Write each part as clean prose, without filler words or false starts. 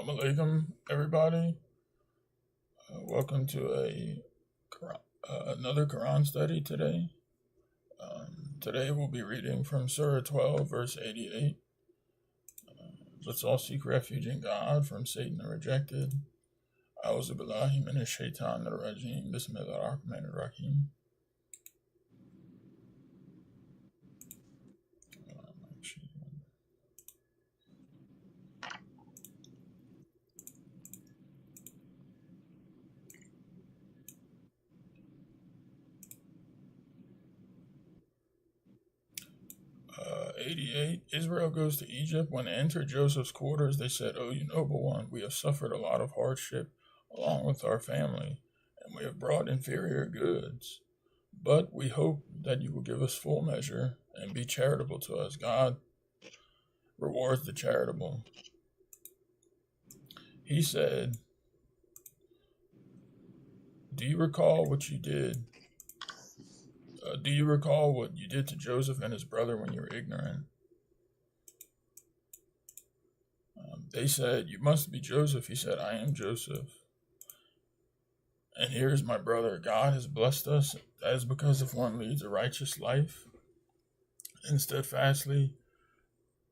Assalamu alaikum, everybody. Welcome to another Quran study today. Today we'll be reading from Surah 12, verse 88. Let's all seek refuge in God from Satan the rejected. A'udhu billahi minash shaitanir rajim. Bismillahir rahmanir rahim. 88. Israel goes to Egypt. When they entered Joseph's quarters, they said, "O you noble one, we have suffered a lot of hardship along with our family, and we have brought inferior goods. But we hope that you will give us full measure and be charitable to us. God rewards the charitable." He said, Do you recall what you did to Joseph and his brother when you were ignorant? They said, "You must be Joseph." He said, "I am Joseph. And here is my brother. God has blessed us. That is because if one leads a righteous life and steadfastly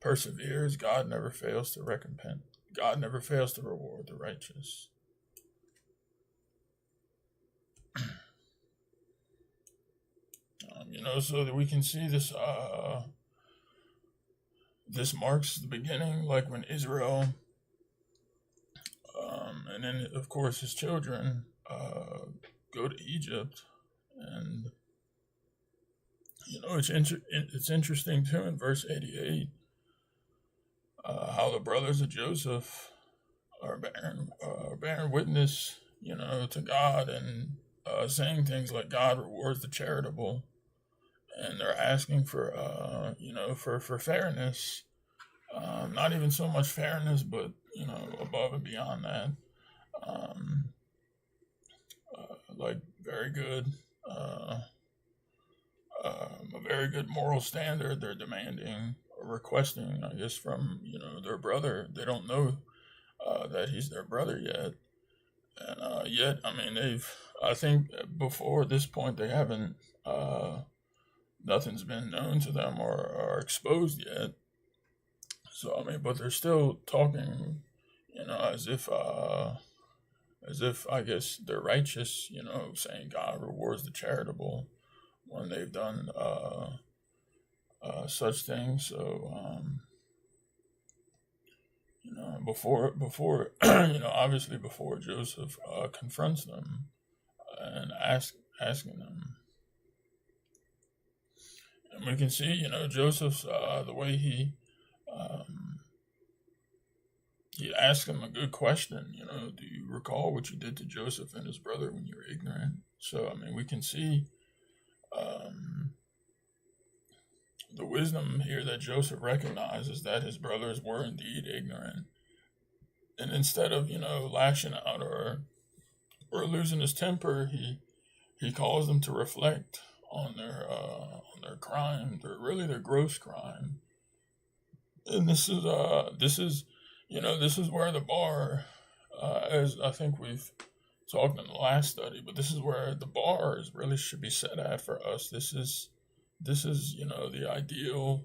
perseveres, God never fails to recompense. God never fails to reward the righteous." So that we can see this. This marks the beginning, like when Israel, and then of course his children, go to Egypt, and it's interesting too in verse 88, how the brothers of Joseph are bearing witness, to God, and saying things like God rewards the charitable. And they're asking for, for fairness. Not even so much fairness, but, above and beyond that. Like very good, a very good moral standard they're demanding or requesting, I guess, from, their brother. They don't know that he's their brother yet. And yet, I think before this point, they haven't, nothing's been known to them or exposed yet. So, but they're still talking, as if I guess they're righteous, saying God rewards the charitable when they've done such things. So, before obviously before Joseph confronts them and asking them. And we can see, Joseph's, the way he asked him a good question, do you recall what you did to Joseph and his brother when you were ignorant? So, we can see the wisdom here that Joseph recognizes that his brothers were indeed ignorant. And instead of, lashing out or losing his temper, he calls them to reflect on their crime, their gross crime. And this is where the bar, as I think we've talked in the last study, but this is where the bar really should be set at for us. This is the ideal.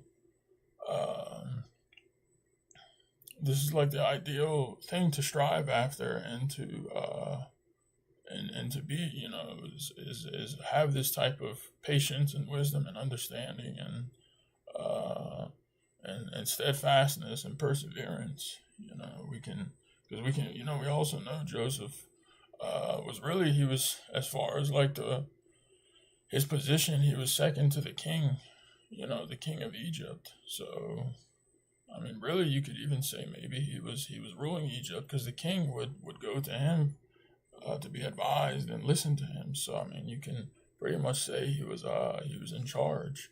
This is like the ideal thing to strive after and to to be, is have this type of patience and wisdom and understanding and steadfastness and perseverance. We also know Joseph he was, as far as like his position, he was second to the king, the king of Egypt. So, really, you could even say maybe he was ruling Egypt because the king would go to him to be advised and listen to him. So, you can pretty much say he was in charge.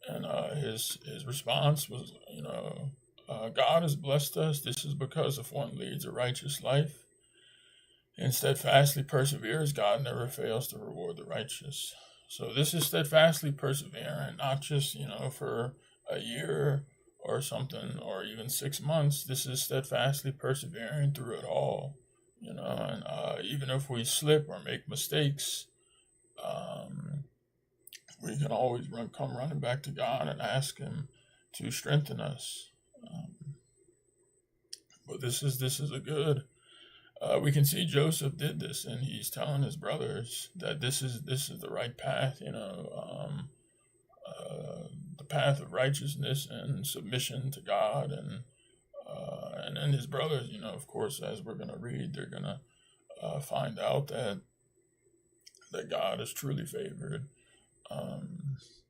And his response was, God has blessed us. This is because if one leads a righteous life and steadfastly perseveres, God never fails to reward the righteous. So this is steadfastly persevering, not just, for a year or something, or even 6 months. This is steadfastly persevering through it all, and even if we slip or make mistakes, um, we can always come running back to God and ask Him to strengthen us. But this is a good. We can see Joseph did this, and he's telling his brothers that this is the right path. The path of righteousness and submission to God, and then his brothers. Of course, as we're gonna read, they're gonna find out that God is truly favored.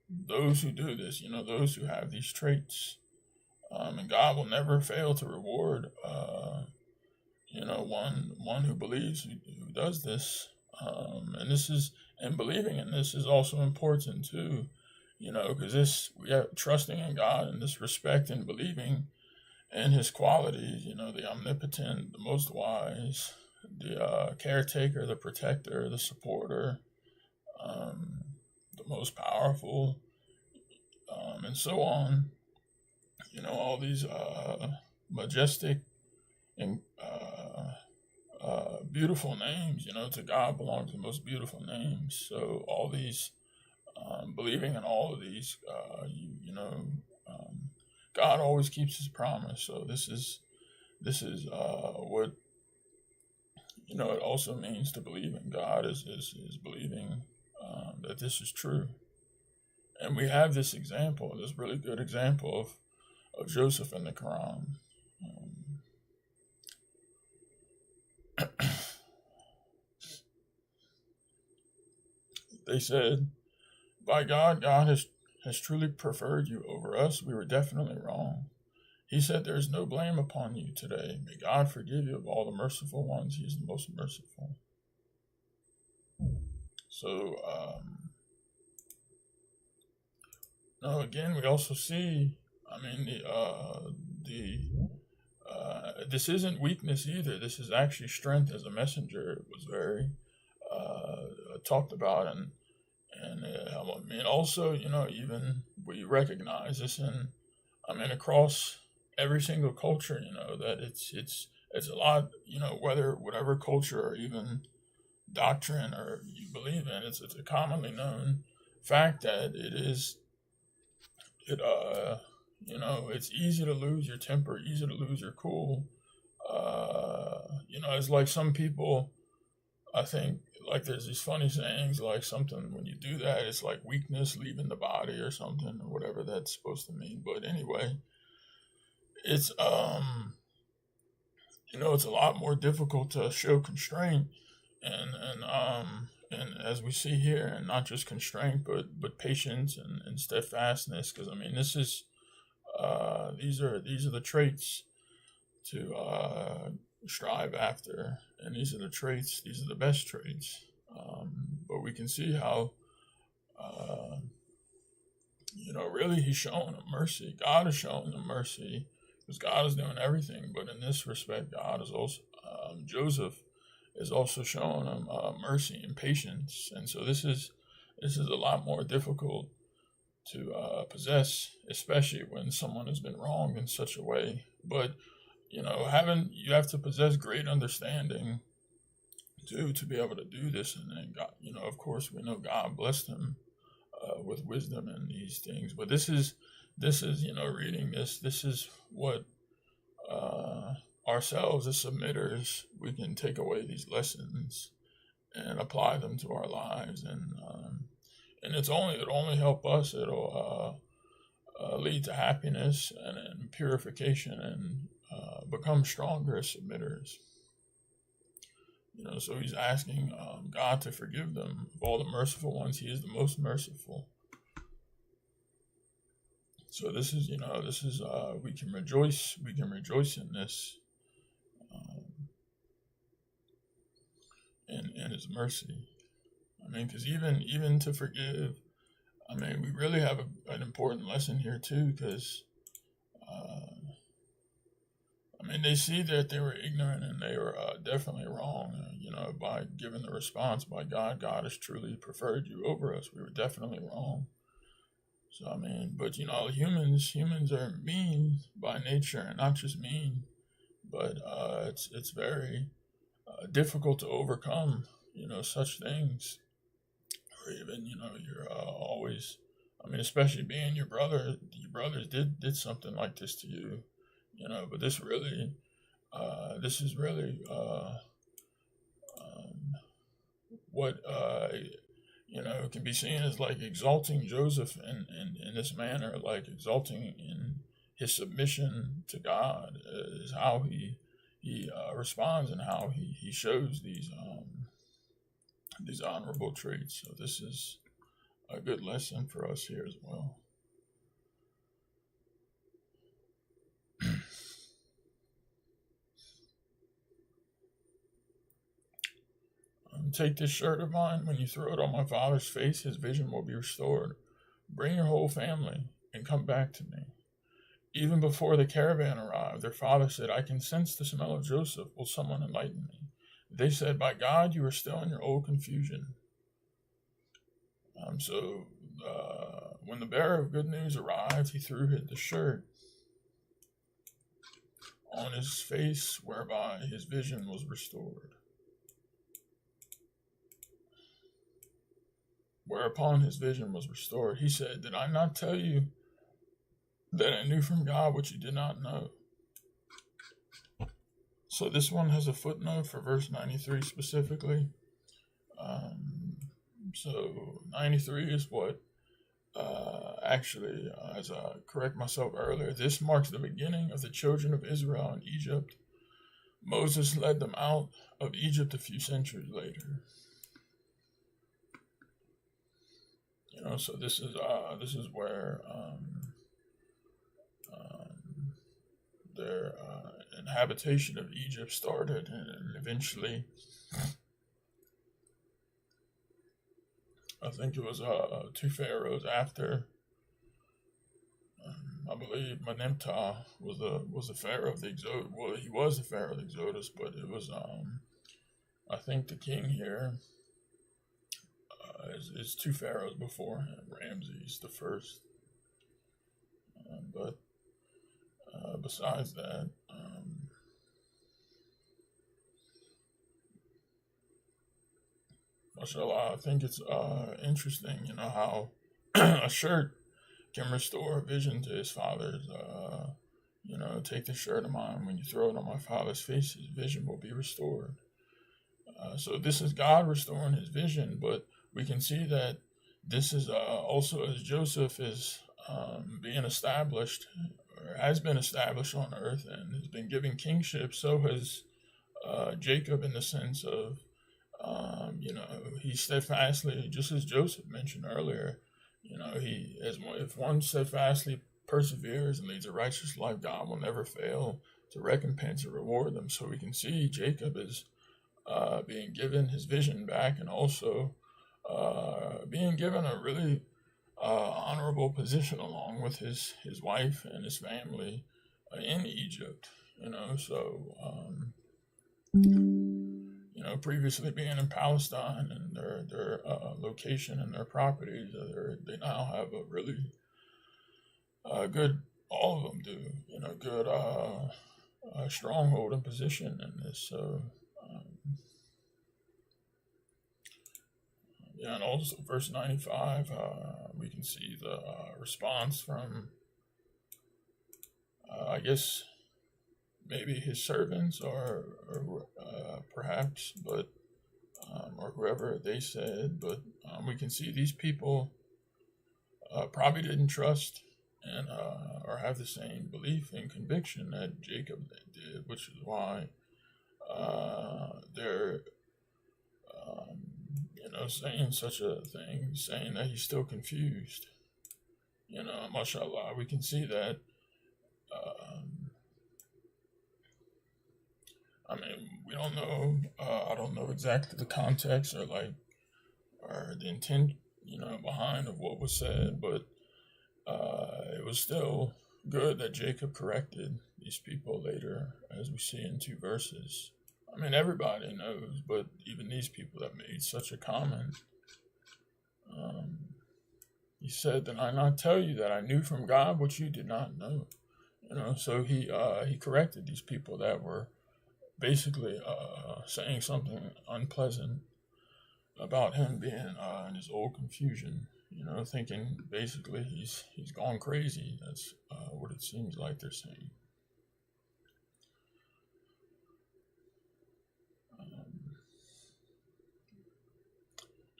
Those who do this, those who have these traits, and God will never fail to reward. One who believes, who does this, and believing in this is also important too, because we have trusting in God and this respect and believing in His qualities, the omnipotent, the most wise, the caretaker, the protector, the supporter, the most powerful, and so on. All these majestic and beautiful names. To God belongs the most beautiful names. So all these, believing in all of these, God always keeps His promise. So this is what it also means to believe in God is believing that this is true. And we have this really good example of Joseph in the Quran. They said, "By God, God has truly preferred you over us. We were definitely wrong." He said, "There is no blame upon you today. May God forgive you of all the merciful ones. He is the most merciful." So, again, we also see, this isn't weakness either. This is actually strength as a messenger. It was very talked about, and also, even we recognize this across every single culture, that it's a lot, whatever culture or even doctrine or you believe in, it's a commonly known fact that it's easy to lose your temper, easy to lose your cool. It's like some people, I think, like there's these funny sayings, like something when you do that, it's like weakness leaving the body or something, or whatever that's supposed to mean. But anyway, it's it's a lot more difficult to show constraint and as we see here, and not just constraint, but patience and steadfastness. Because this is these are the traits to strive after, and these are the best traits. But we can see how really He's showing them mercy. God is showing them mercy because God is doing everything. But in this respect, God is also Joseph is also showing them mercy and patience. And so this is a lot more difficult to possess, especially when someone has been wronged in such a way. But you have to possess great understanding to be able to do this. And then God, of course, we know God blessed him with wisdom in these things. But this is reading this is what ourselves as submitters, we can take away these lessons and apply them to our lives, and it'll only help us. It'll lead to happiness and purification, and become stronger as submitters. So He's asking God to forgive them of all the merciful ones. He is the most merciful. So this is we can rejoice in this, in His mercy. Because even to forgive, we really have an important lesson here too, because they see that they were ignorant and they were definitely wrong, by giving the response, by God has truly preferred you over us. We were definitely wrong. So I mean, but humans are mean by nature, and not just mean, but it's very difficult to overcome, such things, or even you're always. I mean, especially being your brother, your brothers did something like this to you, But this is really um, what can be seen as like exalting Joseph in this manner, like exalting in his submission to God, is how he responds and how he shows these honorable traits. So this is a good lesson for us here as well. Take this shirt of mine. When you throw it on my father's face, his vision will be restored. Bring your whole family and come back to me. Even before the caravan arrived, their father said, I can sense the smell of Joseph. Will someone enlighten me? They said, by God, you are still in your old confusion. So when the bearer of good news arrived, he threw the shirt on his face, whereby his vision was restored. Whereupon his vision was restored, he said, did I not tell you that I knew from God what you did not know? So this one has a footnote for verse 93 specifically. So 93 is what actually, as I correct myself earlier, this marks the beginning of the children of Israel in Egypt. Moses led them out of Egypt a few centuries later. So this is where their inhabitation of Egypt started, and eventually, I think it was 2 pharaohs after. I believe Meneptah was the pharaoh of the Exodus. Well, he was the pharaoh of the Exodus, but it was I think the king here is 2 pharaohs before him. Ramses the first, but besides that, mashallah, I think it's interesting, how a shirt can restore vision to his father's. Take the shirt of mine. When you throw it on my father's face, his vision will be restored. So this is God restoring his vision, but we can see that this is also as Joseph is being established, or has been established on earth, and has been given kingship. So has Jacob, in the sense of, he steadfastly, just as Joseph mentioned earlier, if one steadfastly perseveres and leads a righteous life, God will never fail to recompense or reward them. So we can see Jacob is being given his vision back, and also being given a really honorable position along with his wife and his family in Egypt. So previously being in Palestine, and their location and their properties, they now have a really good. All of them do, good stronghold and position in this. So. And also verse 95, we can see the response from, I guess, maybe his servants, or perhaps, but or whoever they said. But we can see these people probably didn't trust and or have the same belief and conviction that Jacob did, which is why they're saying such a thing, saying that he's still confused. Mashallah, we can see that. I mean, we don't know. I don't know exactly the context or the intent, behind of what was said, but it was still good that Jacob corrected these people later, as we see in 2 verses. I mean, everybody knows, but even these people that made such a comment, He said, "Did I not tell you that I knew from God what you did not know?" So he corrected these people that were basically saying something unpleasant about him being in his old confusion. Thinking basically he's gone crazy. That's what it seems like they're saying.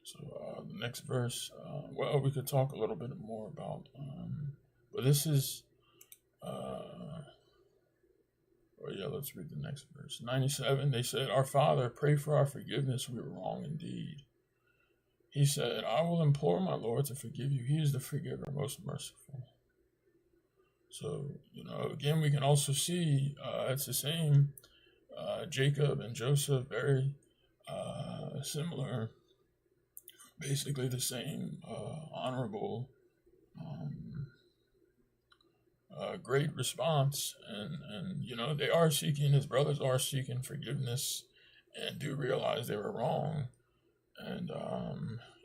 So the next verse, well, we could talk a little bit more about, but this is, let's read the next verse. 97, they said, "Our Father, pray for our forgiveness. We were wrong indeed." He said, "I will implore my Lord to forgive you. He is the forgiver, most merciful." So, again, we can also see it's the same. Jacob and Joseph, very similar, basically the same honorable, great response. And they are seeking, his brothers are seeking forgiveness and do realize they were wrong. And,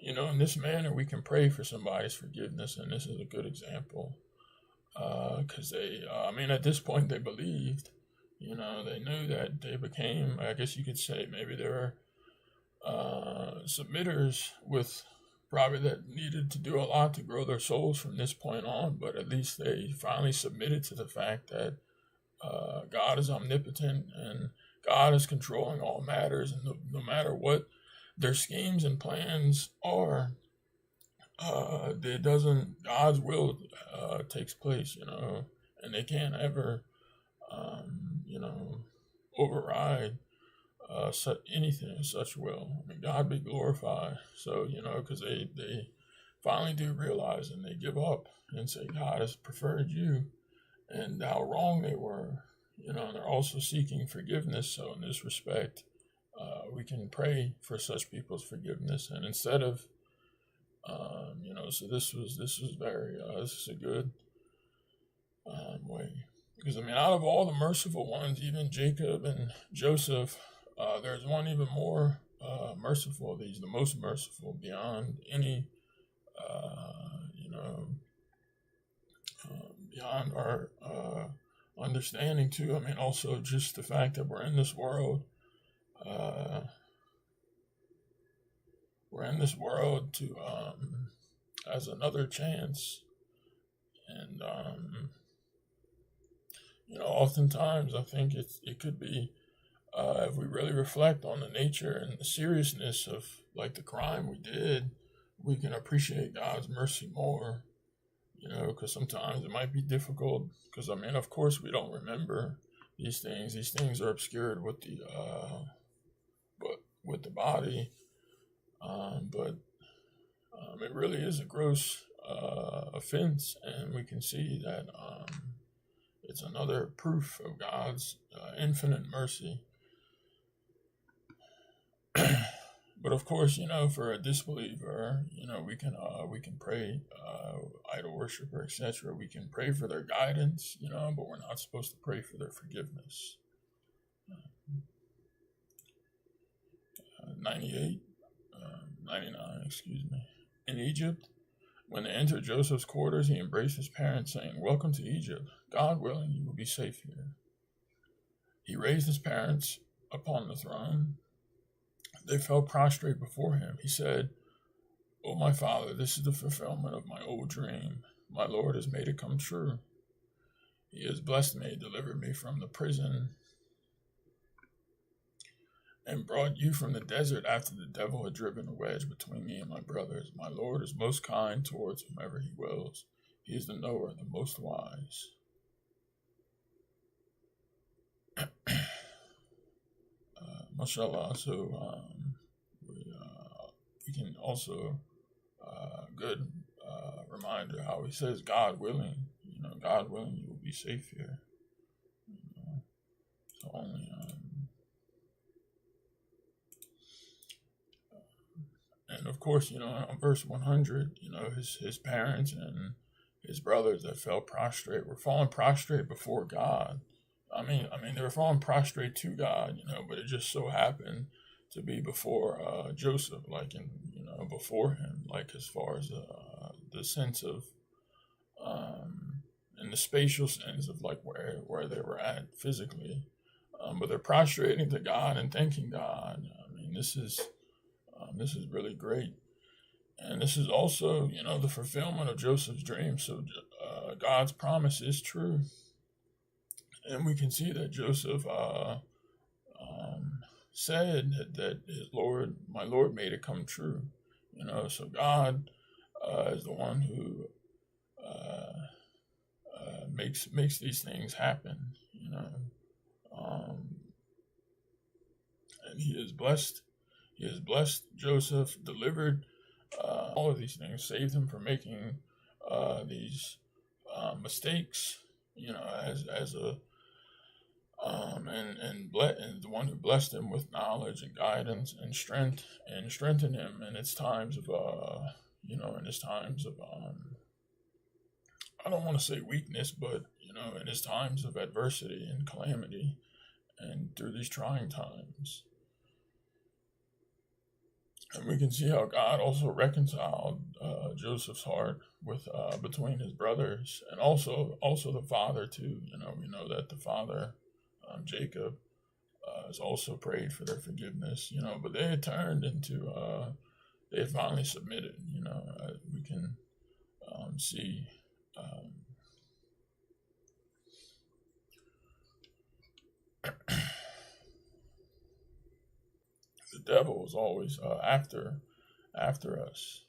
in this manner, we can pray for somebody's forgiveness. And this is a good example. Because at this point, they believed, they knew that they became, I guess you could say, maybe they were submitters with probably that needed to do a lot to grow their souls from this point on. But at least they finally submitted to the fact that God is omnipotent and God is controlling all matters. And no matter what their schemes and plans are, God's will takes place, and they can't ever, override anything such will. God be glorified. So, because they finally do realize and they give up and say, God has preferred you and how wrong they were, and they're also seeking forgiveness. So in this respect, we can pray for such people's forgiveness. And instead of, so this is a good way. Because, out of all the merciful ones, even Jacob and Joseph, there's one even more merciful. He's the most merciful beyond any, beyond our understanding too. Also just the fact that we're in this world. We're in this world to as another chance. And oftentimes I think it could be, if we really reflect on the nature and the seriousness of like the crime we did, we can appreciate God's mercy more, because sometimes it might be difficult because, of course we don't remember these things. These things are obscured with the body. But it really is a gross offense, and we can see that it's another proof of God's infinite mercy. But of course, for a disbeliever, we can pray, idol worshiper, etc. We can pray for their guidance, but we're not supposed to pray for their forgiveness. 99, In Egypt, when they entered Joseph's quarters, he embraced his parents, saying, "Welcome to Egypt. God willing, you will be safe here." He raised his parents upon the throne. They fell prostrate before him. He said, "O my father, this is the fulfillment of my old dream. My Lord has made it come true. He has blessed me, delivered me from the prison, and brought you from the desert after the devil had driven a wedge between me and my brothers. My Lord is most kind towards whomever he wills. He is the knower, the most wise." Mashallah. So we can also good reminder how he says, "God willing." God willing, you will be safe here. So only. And of course, on verse 100, his parents and his brothers that fell prostrate were falling prostrate before God. They were falling prostrate to God, but it just so happened to be before Joseph, before him, like as far as the sense of in the spatial sense of like where they were at physically, but they're prostrating to God and thanking God. I mean, this is really great, and this is also the fulfillment of Joseph's dream. So God's promise is true, and we can see that Joseph said that my Lord made it come true. So God is the one who makes these things happen. And He has blessed Joseph, delivered all of these things, saved him from making these mistakes. As a and the one who blessed him with knowledge and guidance and strength, and strengthened him in its times of in his times of I don't want to say weakness, but in his times of adversity and calamity, and through these trying times. And we can see how God also reconciled Joseph's heart with between his brothers, and also the father too. We know that the father, Jacob, has also prayed for their forgiveness. But they had turned into they had finally submitted. We can see. The devil is always after us,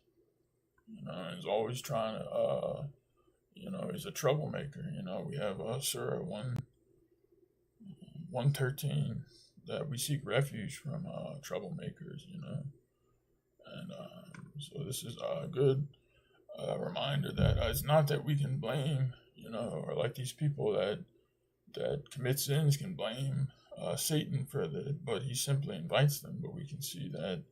and he's always trying to, he's a troublemaker. We have Surah 113 that we seek refuge from troublemakers. And so this is a good reminder that it's not that we can blame, or like these people that commit sins can blame Satan but he simply invites them. But we can see that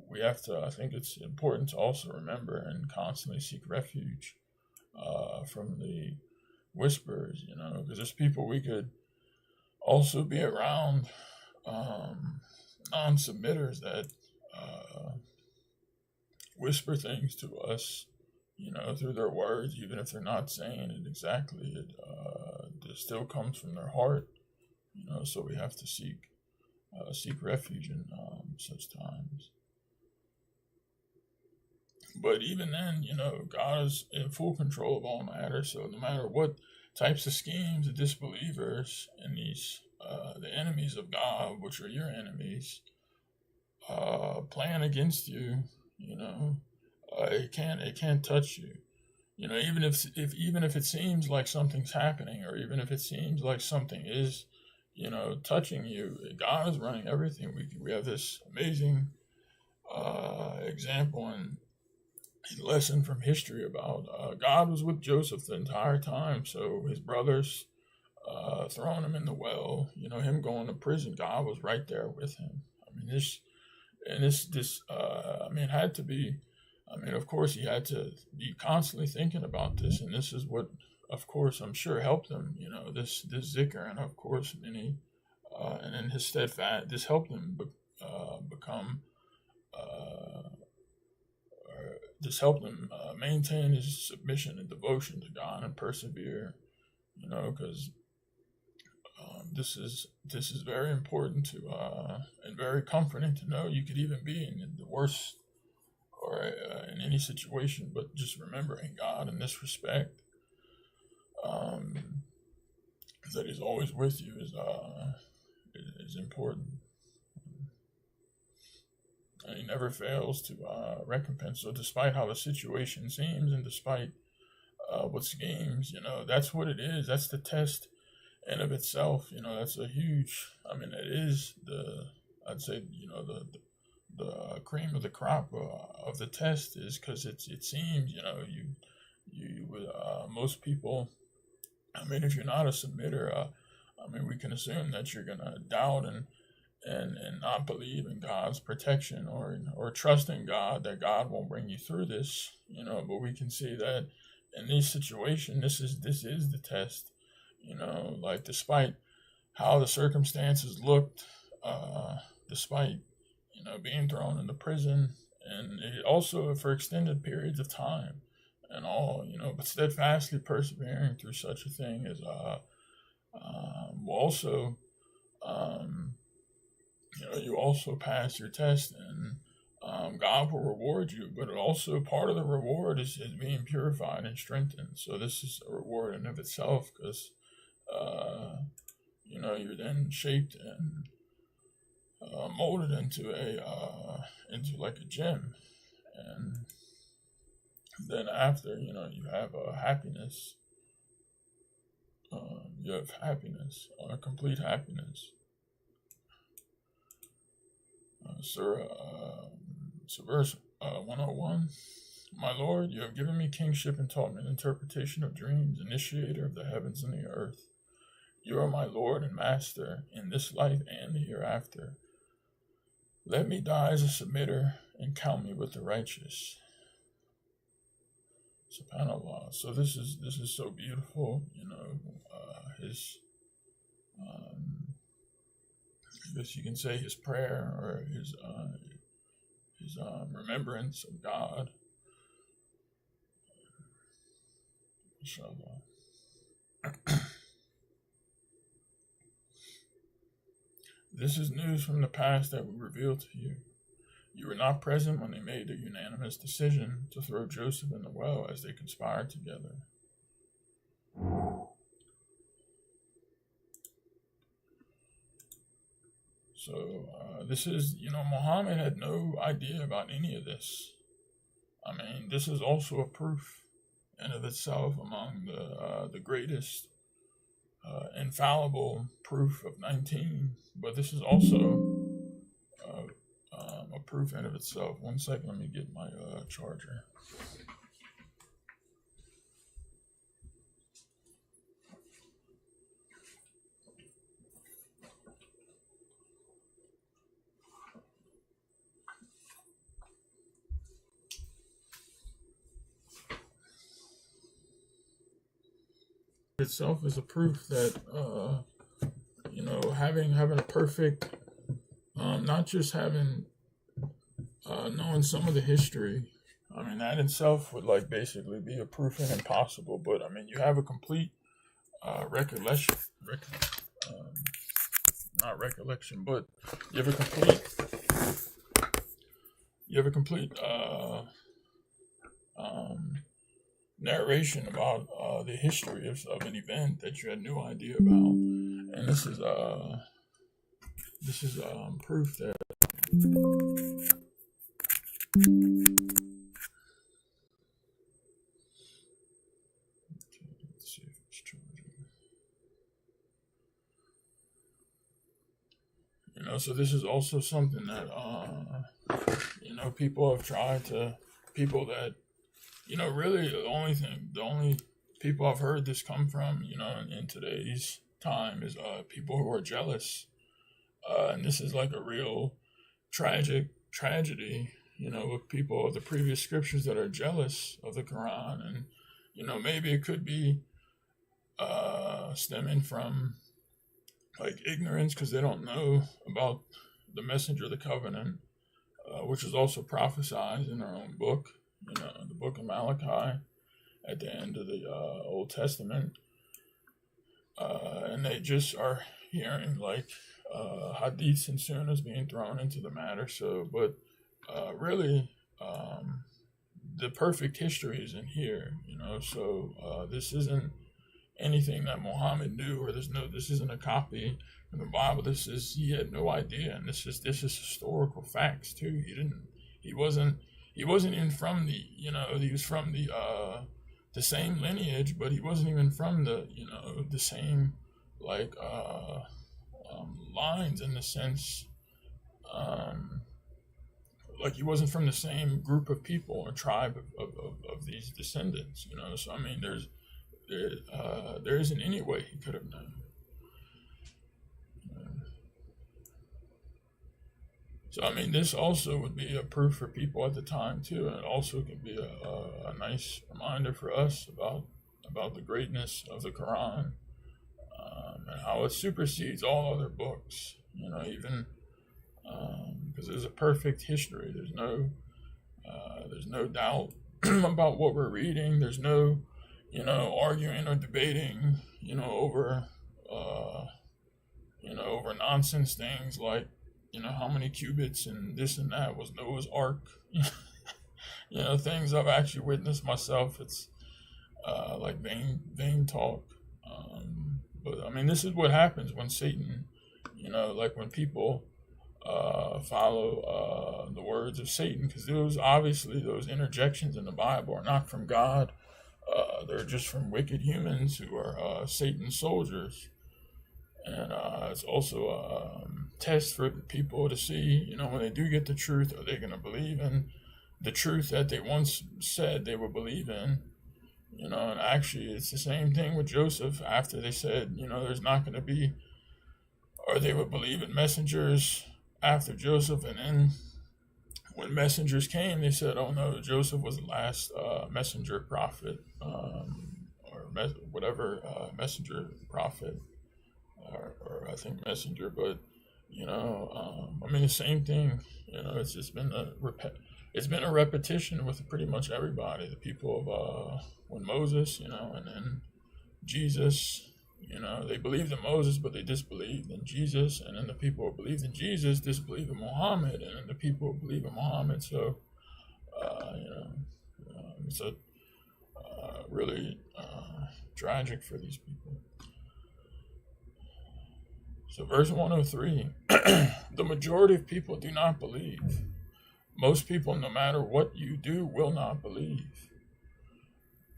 we have to, I think it's important to also remember and constantly seek refuge from the whispers, because there's people we could also be around, non-submitters that whisper things to us, through their words, even if they're not saying it exactly. It still comes from their heart, so we have to seek refuge in such times. But even then, God is in full control of all matters. So no matter what types of schemes the disbelievers and these the enemies of God, which are your enemies, plan against you, it can't touch you. Even if it seems like something's happening, or even if it seems like something is, touching you, God is running everything. We have this amazing example and lesson from history about God was with Joseph the entire time. So his brothers throwing him in the well, him going to prison, God was right there with him. I mean, it had to be. Of course, he had to be constantly thinking about this, and this is what, of course, I'm sure helped him. This zikr, and of course, many, and in his steadfast, this helped him become. This helped him maintain his submission and devotion to God and persevere. Because this is very important to and very comforting to know you could even be in the worst or in any situation, but just remembering God in this respect, that He's always with you is important. And He never fails to recompense. So despite how the situation seems, and despite what schemes, that's what it is. That's the test in of itself. That's a huge. It is I'd say, the cream of the crop of the test, is because it seems, you with most people. If you're not a submitter, we can assume that you're gonna doubt and not believe in God's protection, or trust in God that God won't bring you through this. But we can see that in this situation, this is the test. Like despite how the circumstances looked, despite being thrown into prison and it also for extended periods of time and all, but steadfastly persevering through such a thing is will also, um, you also pass your test, and God will reward you. But also part of the reward is being purified and strengthened. So this is a reward in of itself, because you're then shaped and molded into into like a gem, and then after you have happiness. You have happiness, complete happiness. So verse 101. My Lord, you have given me kingship and taught me the interpretation of dreams, initiator of the heavens and the earth. You are my Lord and Master in this life and the hereafter. Let me die as a submitter and count me with the righteous. SubhanAllah. So this is so beautiful, his I guess you can say his prayer, or his remembrance of God. Inshallah. This is news from the past that we reveal to you. You were not present when they made a unanimous decision to throw Joseph in the well as they conspired together. So this is, Muhammad had no idea about any of this. I mean, this is also a proof in of itself among the greatest infallible proof of 19. But this is also a proof in of itself. 1 second, let me get my charger. Itself is a proof that having a perfect, not just having knowing some of the history. I mean, that itself would basically be a proof and impossible. But I mean, you have a complete recollection, not recollection, but you have a complete narration about the history of an event that you had no idea about, and this is proof that. Let's see if it's charging. So this is also something that people have tried to, people that really the only people I've heard this come from, in today's time is people who are jealous, and this is like a real tragedy, with people of the previous scriptures that are jealous of the Quran, and maybe it could be stemming from ignorance, because they don't know about the messenger of the covenant, which is also prophesied in our own book, the book of Malachi at the end of the Old Testament, and they just are hearing hadiths and sunnahs being thrown into the matter. So, but really, the perfect history is in here, so this isn't anything that Muhammad knew, or this isn't a copy from the Bible. He had no idea, and this is historical facts too. He wasn't even from he was from the same lineage, but he wasn't even from the same lines, in the sense, he wasn't from the same group of people or tribe of these descendants, so I mean there isn't any way he could have known. So I mean, this also would be a proof for people at the time too, and it also can be a nice reminder for us about the greatness of the Quran, and how it supersedes all other books. Even because there's a perfect history. There's no There's no doubt about what we're reading. There's no, arguing or debating, uh, over nonsense things like, how many cubits and this and that was Noah's Ark. Things I've actually witnessed myself. It's like vain talk. But I mean, this is what happens when Satan, like when people follow the words of Satan, because those interjections in the Bible are not from God. They're just from wicked humans who are Satan's soldiers. And it's also a test for people to see, when they do get the truth, are they going to believe in the truth that they once said they would believe in? And actually it's the same thing with Joseph after they said, there's not going to be, or they would believe in messengers after Joseph. And then when messengers came, they said, oh no, Joseph was the last messenger prophet, messenger prophet, or I think messenger. But, I mean, the same thing, it's just been it's been a repetition with pretty much everybody. The people of when Moses, and then Jesus, they believed in Moses, but they disbelieved in Jesus. And then the people who believed in Jesus disbelieved in Muhammad, and then the people who believe in Muhammad. So, it's a really tragic for these people. So verse 103, the majority of people do not believe. Most people, no matter what you do, will not believe.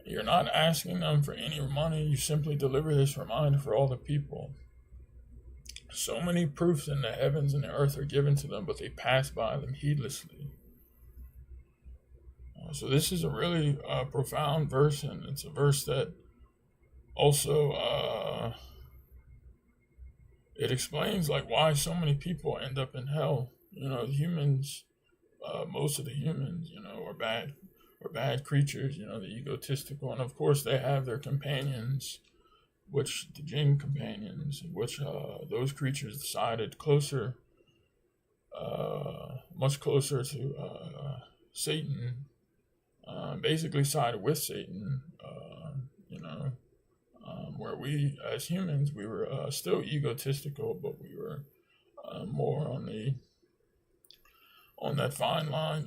You're not asking them for any money. You simply deliver this reminder for all the people. So many proofs in the heavens and the earth are given to them, but they pass by them heedlessly. So this is a really profound verse, and it's a verse that also it explains like why so many people end up in hell. Humans, most of the humans, are bad creatures, the egotistical, and of course they have their companions, which the jinn companions, which those creatures decided much closer to Satan, basically sided with Satan, where we as humans, we were still egotistical, but we were more on that fine line,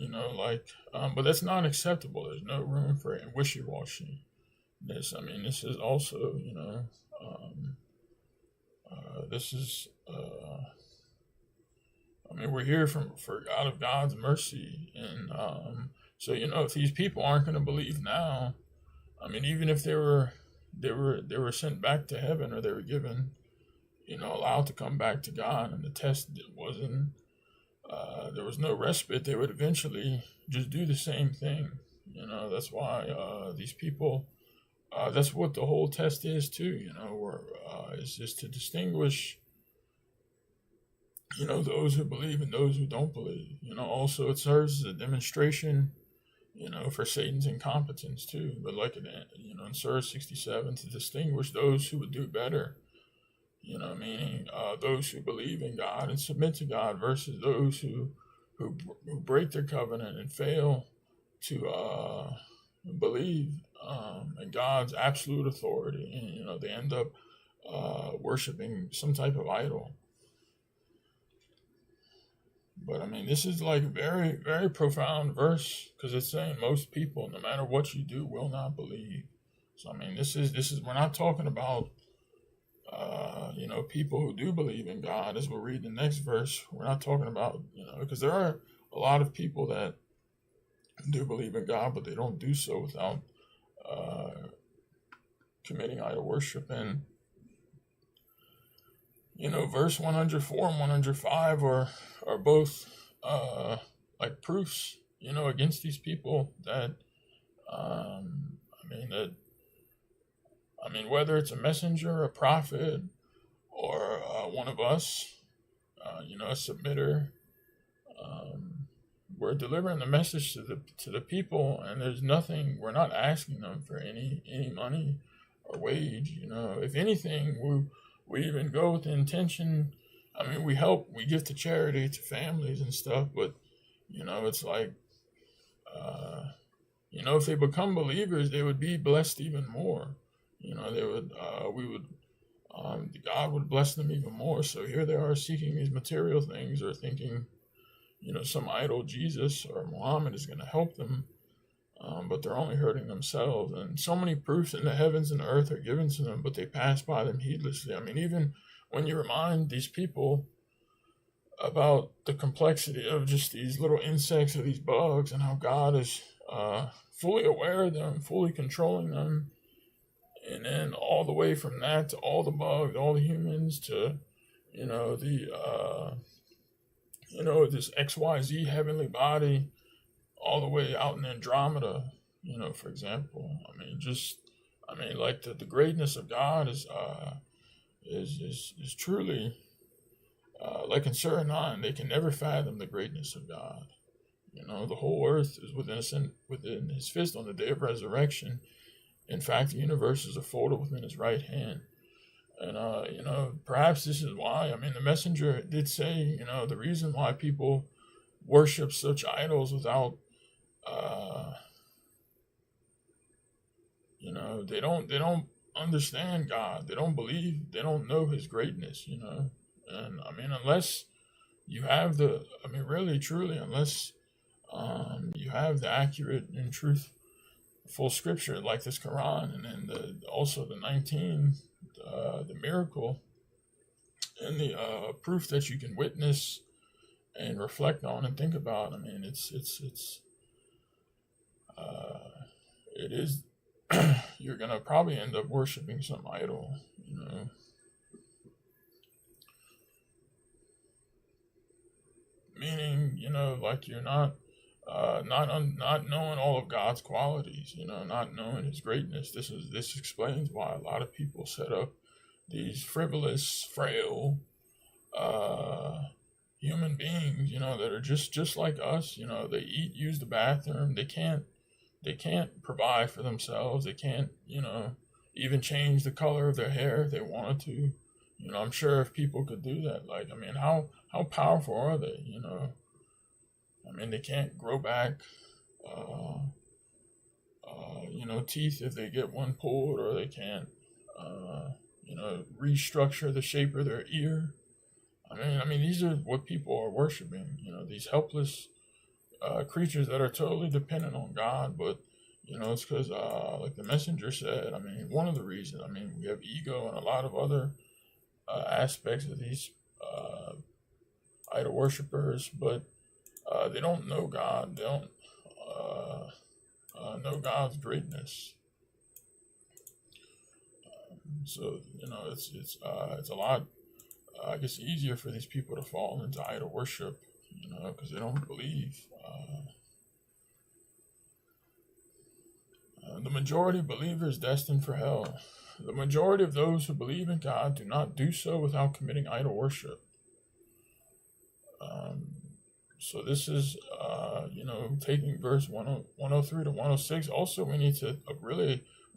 but that's not acceptable. There's no room for wishy-washy. This is also, this is, we're here for out of God's mercy. And so, if these people aren't going to believe now, even if they were sent back to heaven, or they were given, allowed to come back to God, and the test wasn't, there was no respite, they would eventually just do the same thing. That's why these people, that's what the whole test is too, where it's just to distinguish, those who believe and those who don't believe. Also it serves as a demonstration, for Satan's incompetence too. But like in Surah 67, to distinguish those who would do better, meaning those who believe in God and submit to God versus those who break their covenant and fail to believe in God's absolute authority, and they end up worshiping some type of idol. But this is like very, very profound verse, because it's saying most people, no matter what you do, will not believe. So this is we're not talking about people who do believe in God, as we'll read the next verse. We're not talking about, because there are a lot of people that do believe in God, but they don't do so without committing idol worship. And verse 104 and 105 are both like proofs, against these people that whether it's a messenger, a prophet, or one of us, a submitter, we're delivering the message to the people, and there's nothing. We're not asking them for any money or wage. If anything, we even go with the intention. We give to charity, to families and stuff, but it's like uh, if they become believers, they would be blessed even more. They would, God would bless them even more. So here they are seeking these material things, or thinking, some idol Jesus or Muhammad is going to help them. But they're only hurting themselves. And so many proofs in the heavens and earth are given to them, but they pass by them heedlessly. I mean, even when you remind these people about the complexity of just these little insects or these bugs, and how God is fully aware of them, fully controlling them, and then all the way from that to all the bugs, all the humans, to this XYZ heavenly body, all the way out in Andromeda, for example. Like the greatness of God is truly, like in Surah 9, they can never fathom the greatness of God. The whole earth is within his fist on the day of resurrection. In fact, the universe is folded within his right hand. And, perhaps this is why, the messenger did say, the reason why people worship such idols without, they don't understand God. They don't believe, they don't know his greatness, And, unless you have really, truly, unless you have the accurate and truthful scripture like this Quran, and then also the 19, the miracle, and the proof that you can witness and reflect on and think about. It is you're gonna probably end up worshiping some idol, meaning, like you're not knowing all of God's qualities, not knowing his greatness. This explains why a lot of people set up these frivolous, frail human beings, that are just like us. They eat, use the bathroom. They can't provide for themselves. They can't, even change the color of their hair if they wanted to. I'm sure if people could do that, how powerful are they? They can't grow back, teeth if they get one pulled, or they can't, restructure the shape of their ear. These are what people are worshiping, these helpless creatures that are totally dependent on God. But, it's because, like the messenger said, one of the reasons, we have ego and a lot of other aspects of these idol worshippers, but they don't know God. They don't know God's greatness. So it's a lot, I guess, easier for these people to fall into idol worship, because they don't believe. The majority of believers destined for hell. The majority of those who believe in God do not do so without committing idol worship. So this is, taking verse 103 to 106. Also, we need to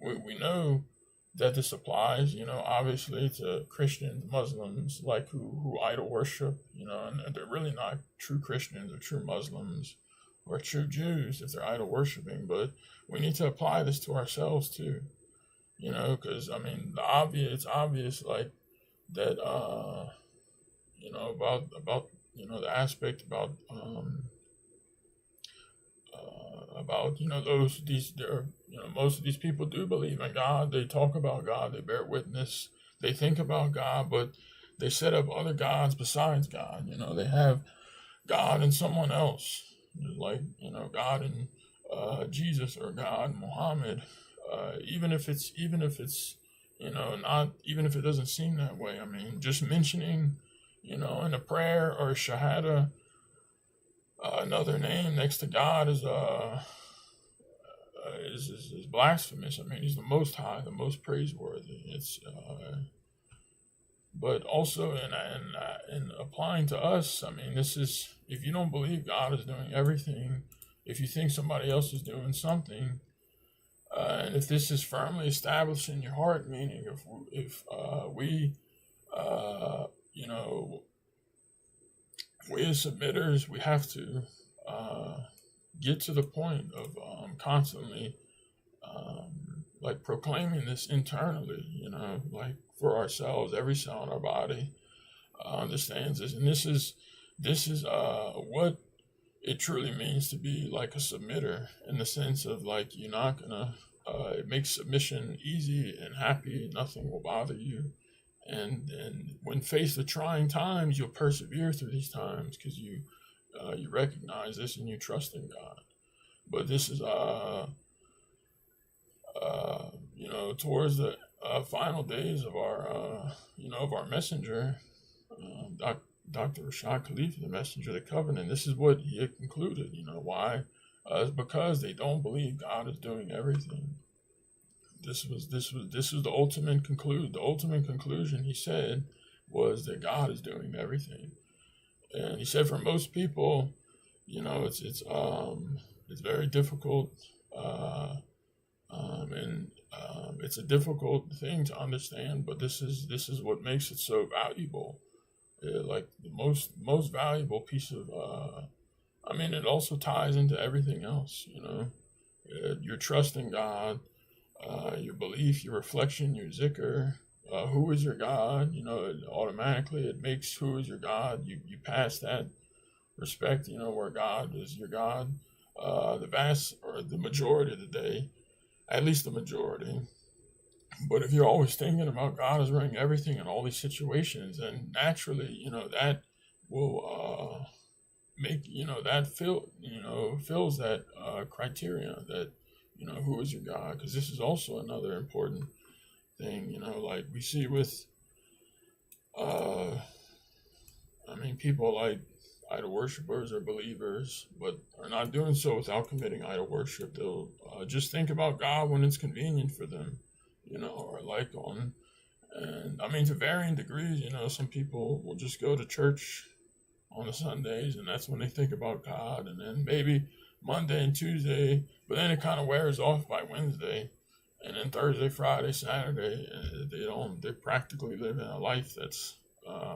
we know that this applies, obviously to Christians, Muslims, like who idol worship, and they're really not true Christians or true Muslims or true Jews if they're idol worshiping. But we need to apply this to ourselves too, because it's obvious, like that, about the aspect about most of these people do believe in God. They talk about God, they bear witness, they think about God, but they set up other gods besides God. They have God in someone else, like God in Jesus, or God in Muhammad. Even if it's not, even if it doesn't seem that way. Just mentioning in a prayer or a shahada another name next to God is blasphemous. He's the Most High, the most praiseworthy. It's but also in applying to us. This is, if you don't believe God is doing everything, if you think somebody else is doing something, and if this is firmly established in your heart, meaning if we we as submitters, we have to get to the point of constantly like proclaiming this internally, like for ourselves. Every cell in our body understands this, and this is what it truly means to be like a submitter, in the sense of like you're not gonna. It makes submission easy and happy. Nothing will bother you, and when faced with trying times, you'll persevere through these times because you recognize this and you trust in God. But this is towards the final days of our messenger, Dr. Rashad Khalifa, the messenger of the covenant. This is what he had concluded. Why? It's because they don't believe God is doing everything. This was the ultimate conclude. The ultimate conclusion, he said, was that God is doing everything. And he said, for most people, it's very difficult, and it's a difficult thing to understand. But this is what makes it so valuable. Like the most valuable piece of. It also ties into everything else. Your trust in God, your belief, your reflection, your zikr. Who is your God? Automatically it makes who is your God. You pass that respect. Where God is your God. The vast or the majority of the day, at least the majority. But if you're always thinking about God is running everything in all these situations, then naturally, that will make that fills that criteria that who is your God, because this is also another important thing. Like we see with people like idol worshipers or believers, but are not doing so without committing idol worship. They'll just think about God when it's convenient for them, or like to varying degrees. Some people will just go to church on the Sundays, and that's when they think about God, and then maybe Monday and Tuesday, but then it kind of wears off by Wednesday, and then Thursday, Friday, Saturday, they're practically living a life that's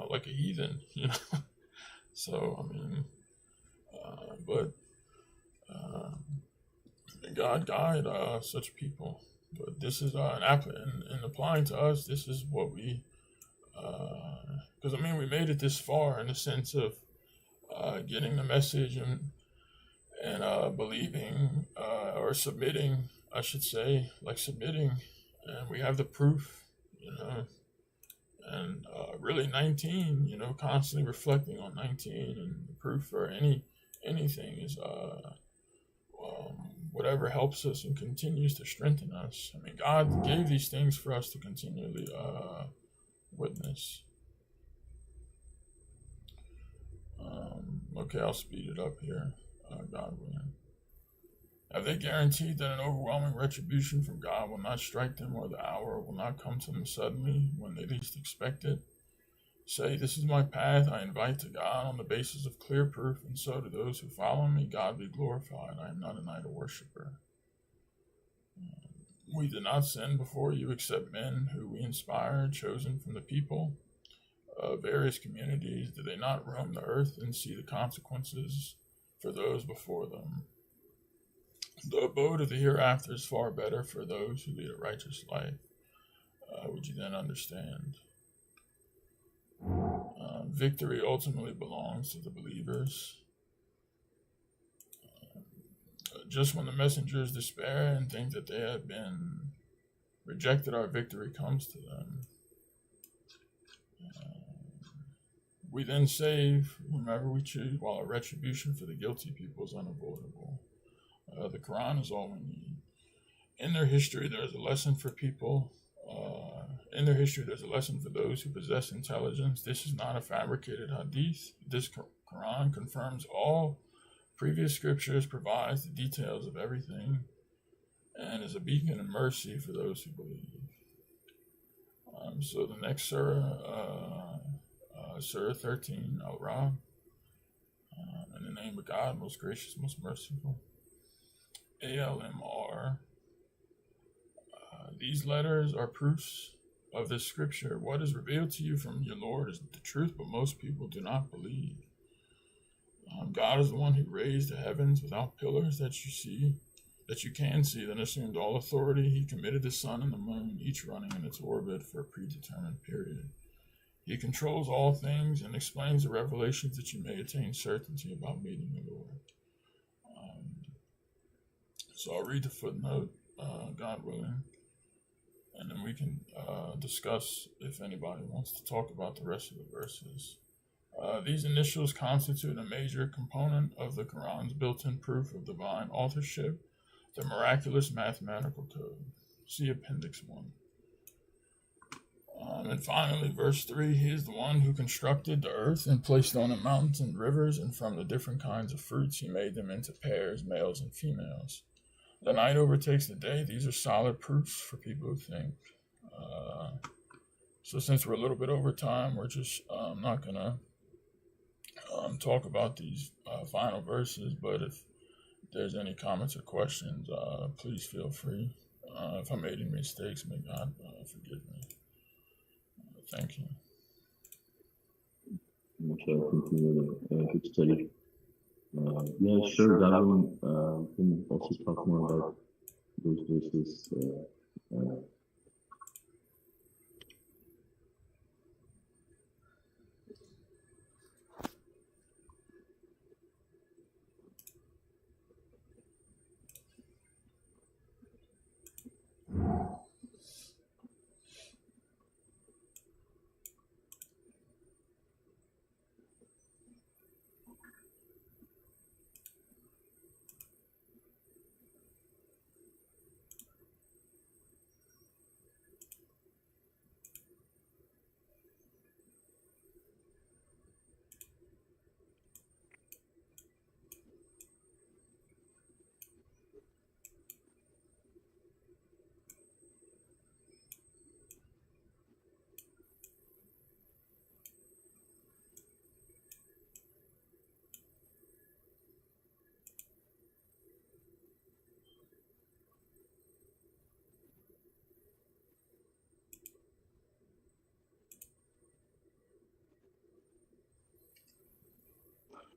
like a heathen, So, but God guide such people. But this is in applying to us, this is what we, because we made it this far in the sense of getting the message and believing or submitting, I should say, like submitting, and we have the proof, and really 19, constantly reflecting on 19, and the proof for anything is whatever helps us and continues to strengthen us. God gave these things for us to continually witness. Okay, I'll speed it up here. God willing. Have they guaranteed that an overwhelming retribution from God will not strike them, or the hour will not come to them suddenly when they least expect it? Say, this is my path I invite to God on the basis of clear proof, and so to those who follow me, God be glorified. I am not an idol worshiper. We did not send before you except men who we inspired, chosen from the people of various communities. Did they not roam the earth and see the consequences for those before them? The abode of the hereafter is far better for those who lead a righteous life. Would you then understand? Victory ultimately belongs to the believers. Just when the messengers despair and think that they have been rejected, our victory comes to them. We then save whomever we choose, while a retribution for the guilty people is unavoidable. The Quran is all we need. In their history, there's a lesson for people. In their history, there's a lesson for those who possess intelligence. This is not a fabricated hadith. This Quran confirms all previous scriptures, provides the details of everything, and is a beacon of mercy for those who believe. So the next surah, Surah 13, Al-Ra, in the name of God, most gracious, most merciful. ALMR. These letters are proofs of this scripture. What is revealed to you from your Lord is the truth, but most people do not believe. God is the one who raised the heavens without pillars that you can see, then assumed all authority. He committed the sun and the moon, each running in its orbit for a predetermined period. He controls all things and explains the revelations that you may attain certainty about meeting the Lord. So I'll read the footnote, God willing, and then we can discuss if anybody wants to talk about the rest of the verses. These initials constitute a major component of the Quran's built-in proof of divine authorship, the miraculous mathematical code. See Appendix 1. And finally, verse 3, he is the one who constructed the earth and placed on it mountains and rivers, and from the different kinds of fruits he made them into pairs, males and females. The night overtakes the day. These are solid proofs for people who think. So since we're a little bit over time, we're just not going to talk about these final verses, but if there's any comments or questions, please feel free. If I made any mistakes, may God forgive me. Thank you. Good study. Yeah, sure, Gavin can also talk more about those verses.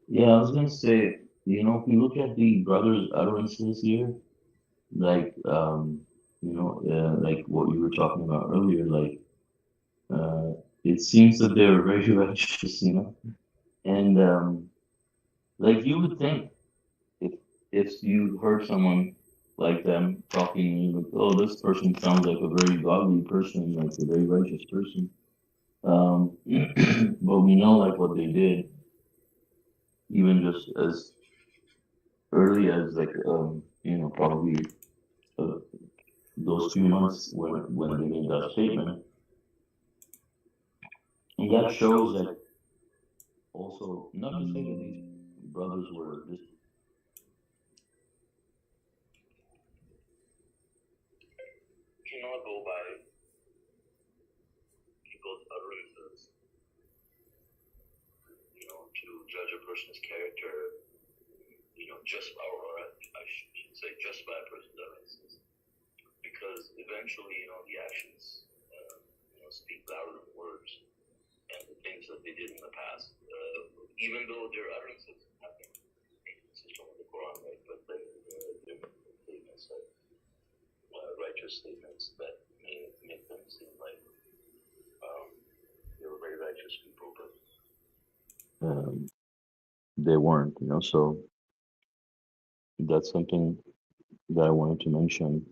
Yeah, I was gonna say, if you look at the brothers' utterances here, like like what you were talking about earlier, like it seems that they're very righteous, and like you would think if you heard someone like them talking, you're like, oh, this person sounds like a very godly person, like a very righteous person. But we know like what they did, even just as early as like probably uh, those few months when they made that statement, and that shows that also not to say that these brothers were just cannot go by people's utterances, to judge a person's character, just or I should say just by a person's utterances, because eventually, the actions, speak louder than words, and the things that they did in the past, even though their utterances have been consistent with the Quran, right? But they're statements like righteous statements that make them seem like they were very righteous people, but they weren't, so that's something that I wanted to mention.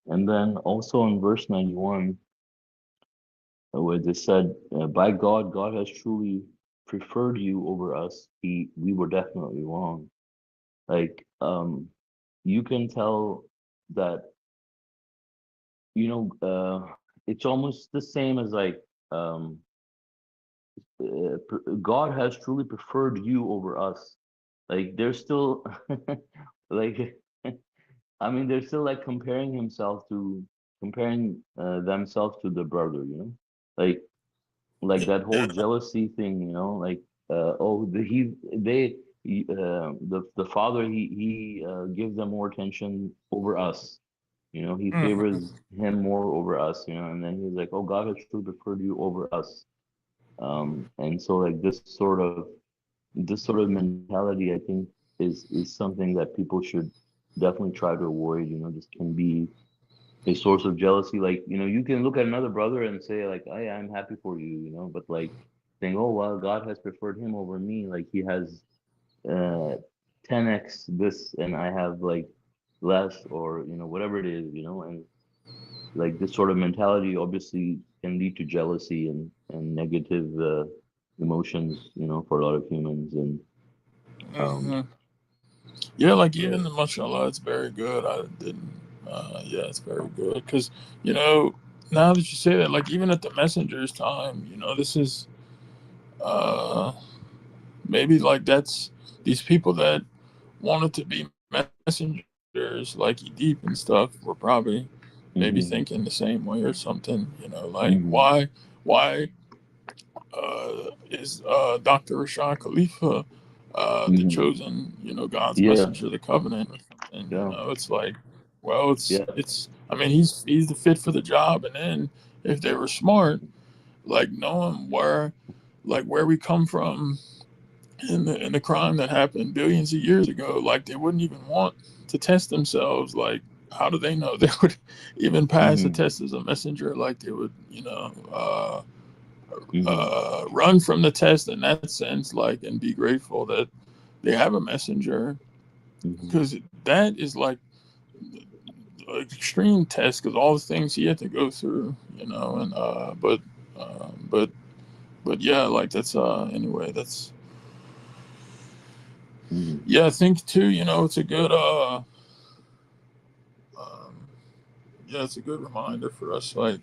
And then also in verse 91, where they said, by God, God has truly preferred you over us. We were definitely wrong. Like, you can tell that, it's almost the same as like, God has truly preferred you over us. Like, they're still, like, I mean, they're still like comparing themselves to the brother, like that whole jealousy thing, like oh the father, he gives them more attention over us. He Mm-hmm. favors him more over us. And then he's like, "Oh, God has truly preferred you over us." And so like this sort of mentality, I think, is something that people should definitely try to avoid. This can be a source of jealousy. Like, you can look at another brother and say like, I'm happy for you, but like saying, "Oh, well, God has preferred him over me. Like he has 10x this and I have like less," or whatever it is, and like this sort of mentality obviously can lead to jealousy and negative emotions, for a lot of humans. And um Mm-hmm. Yeah, like yeah. even the mashallah, it's very good. I didn't. Yeah, it's very good because you know now that you say that, like even at the messenger's time, this is uh maybe like that's these people that wanted to be messengers, like Deep and stuff, were probably maybe thinking the Hmm. same way or something. Like Hmm. why is Dr. Rashad Khalifa the Hmm. chosen, God's Yeah. messenger, the covenant or something? Yeah. It's like, well, Yeah. it's. I mean, he's the fit for the job, and then if they were smart, like knowing where we come from in the crime that happened billions of years ago, like they wouldn't even want to test themselves. Like, how do they know they would even pass a Hmm. test as a messenger? Like they would, Hmm. run from the test in that sense, like, and be grateful that they have a messenger, Hmm. because that is like an extreme test because all the things he had to go through, and uh, but but yeah, like that's anyway, that's Hmm. yeah. I think too, it's a good um, yeah, it's a good reminder for us, like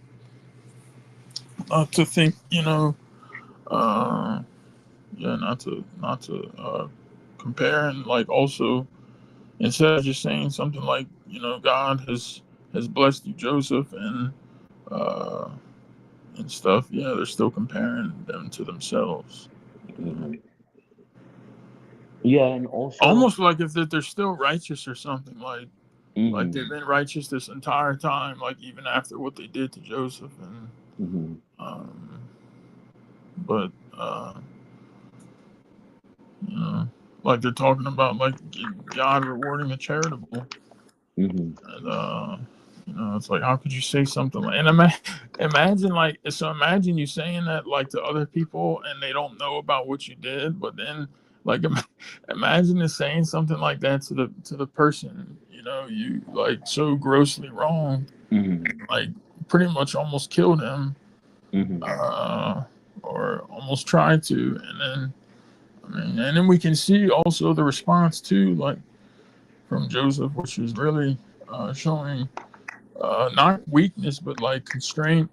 not to think, uh, yeah, not to compare, and like also instead of just saying something like, God has blessed you, Joseph, uh, and stuff. Yeah, they're still comparing them to themselves. Hmm. Yeah, and also. Almost like if that they're still righteous or something. Like they've Hmm. been righteous this entire time. Like even after what they did to Joseph, and Hmm. um, but you know, like they're talking about like God rewarding the charitable. Hmm. And it's like, how could you say something like? And imagine like, so imagine you saying that like to other people, and they don't know about what you did. But then, like, imagine is saying something like that to the person, you like so grossly wrong, Hmm. like pretty much almost killed him, Hmm. uh, or almost tried to. And then, I mean, and then we can see also the response too, like from Joseph, which is really showing not weakness, but like constraint,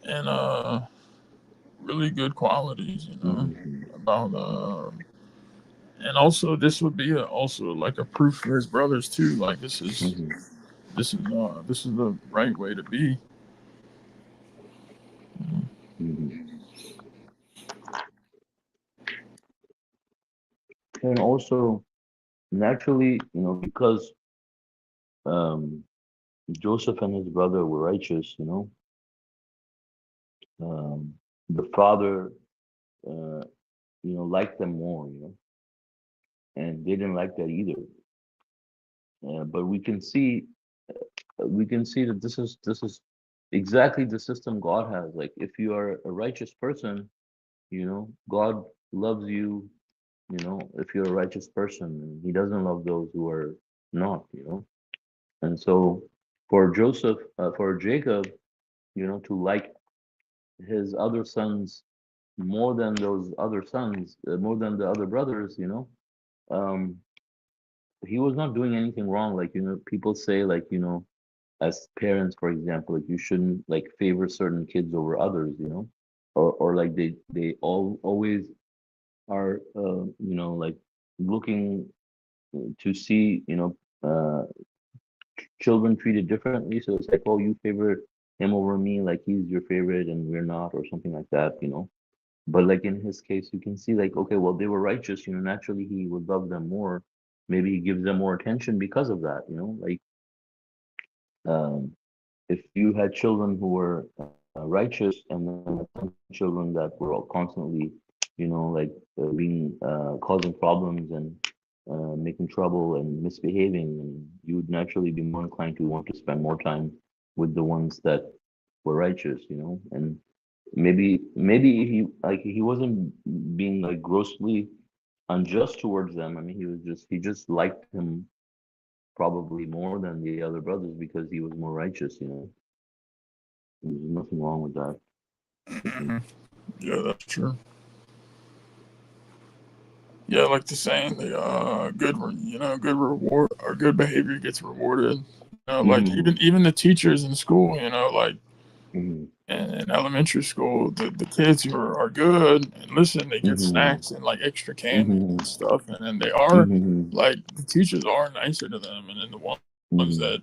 and really good qualities, Hmm. about and also this would be also like a proof for his brothers too. Like Hmm. this is the right way to be. Hmm. And also, naturally, because um, Joseph and his brother were righteous, um, the father, uh, liked them more, and they didn't like that either. But we can see that this is exactly the system God has. Like, if you are a righteous person, God loves you. If you're a righteous person, He doesn't love those who are not. And so, for Jacob, to like his other sons more than those other sons, more than the other brothers, um, he was not doing anything wrong. Like, people say, like, as parents, for example, like you shouldn't like favor certain kids over others, or like they always are, like looking to see, children treated differently. So it's like, oh, you favor him over me, like he's your favorite and we're not, or something like that. But like in his case, you can see like, okay, well, they were righteous, naturally he would love them more. Maybe he gives them more attention because of that, like um, if you had children who were righteous and then some children that were all constantly, like being causing problems and making trouble and misbehaving, and you would naturally be more inclined to want to spend more time with the ones that were righteous, and maybe he wasn't being like grossly unjust towards them. I mean, he just liked him probably more than the other brothers because he was more righteous. There's nothing wrong with that. Mhm. Yeah, that's true. Yeah, like the saying, the good reward or good behavior gets rewarded. Like Mm-hmm. even the teachers in school, like Mm-hmm. in elementary school, the kids who are good and listen, they get Mm-hmm. snacks and like extra candy Mm-hmm. and stuff, and then they are Mm-hmm. like the teachers are nicer to them, and then the ones Mm-hmm. that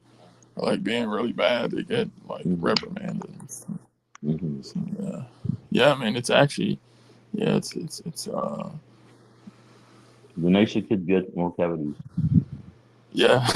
are like being really bad, they get like Mm-hmm. reprimanded and stuff. Mm-hmm. So, yeah. I mean, it's actually it's The nicer kids get more cavities. yeah.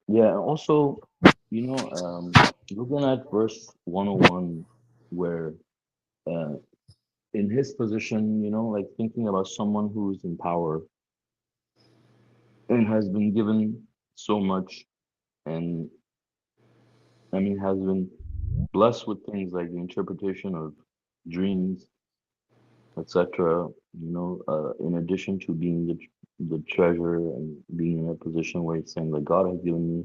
Yeah, and also, looking at verse 101, where uh, in his position, like thinking about someone who's in power and has been given so much, and I mean, has been blessed with things like the interpretation of dreams, etc. In addition to being the treasure and being in a position where he's saying like God has given me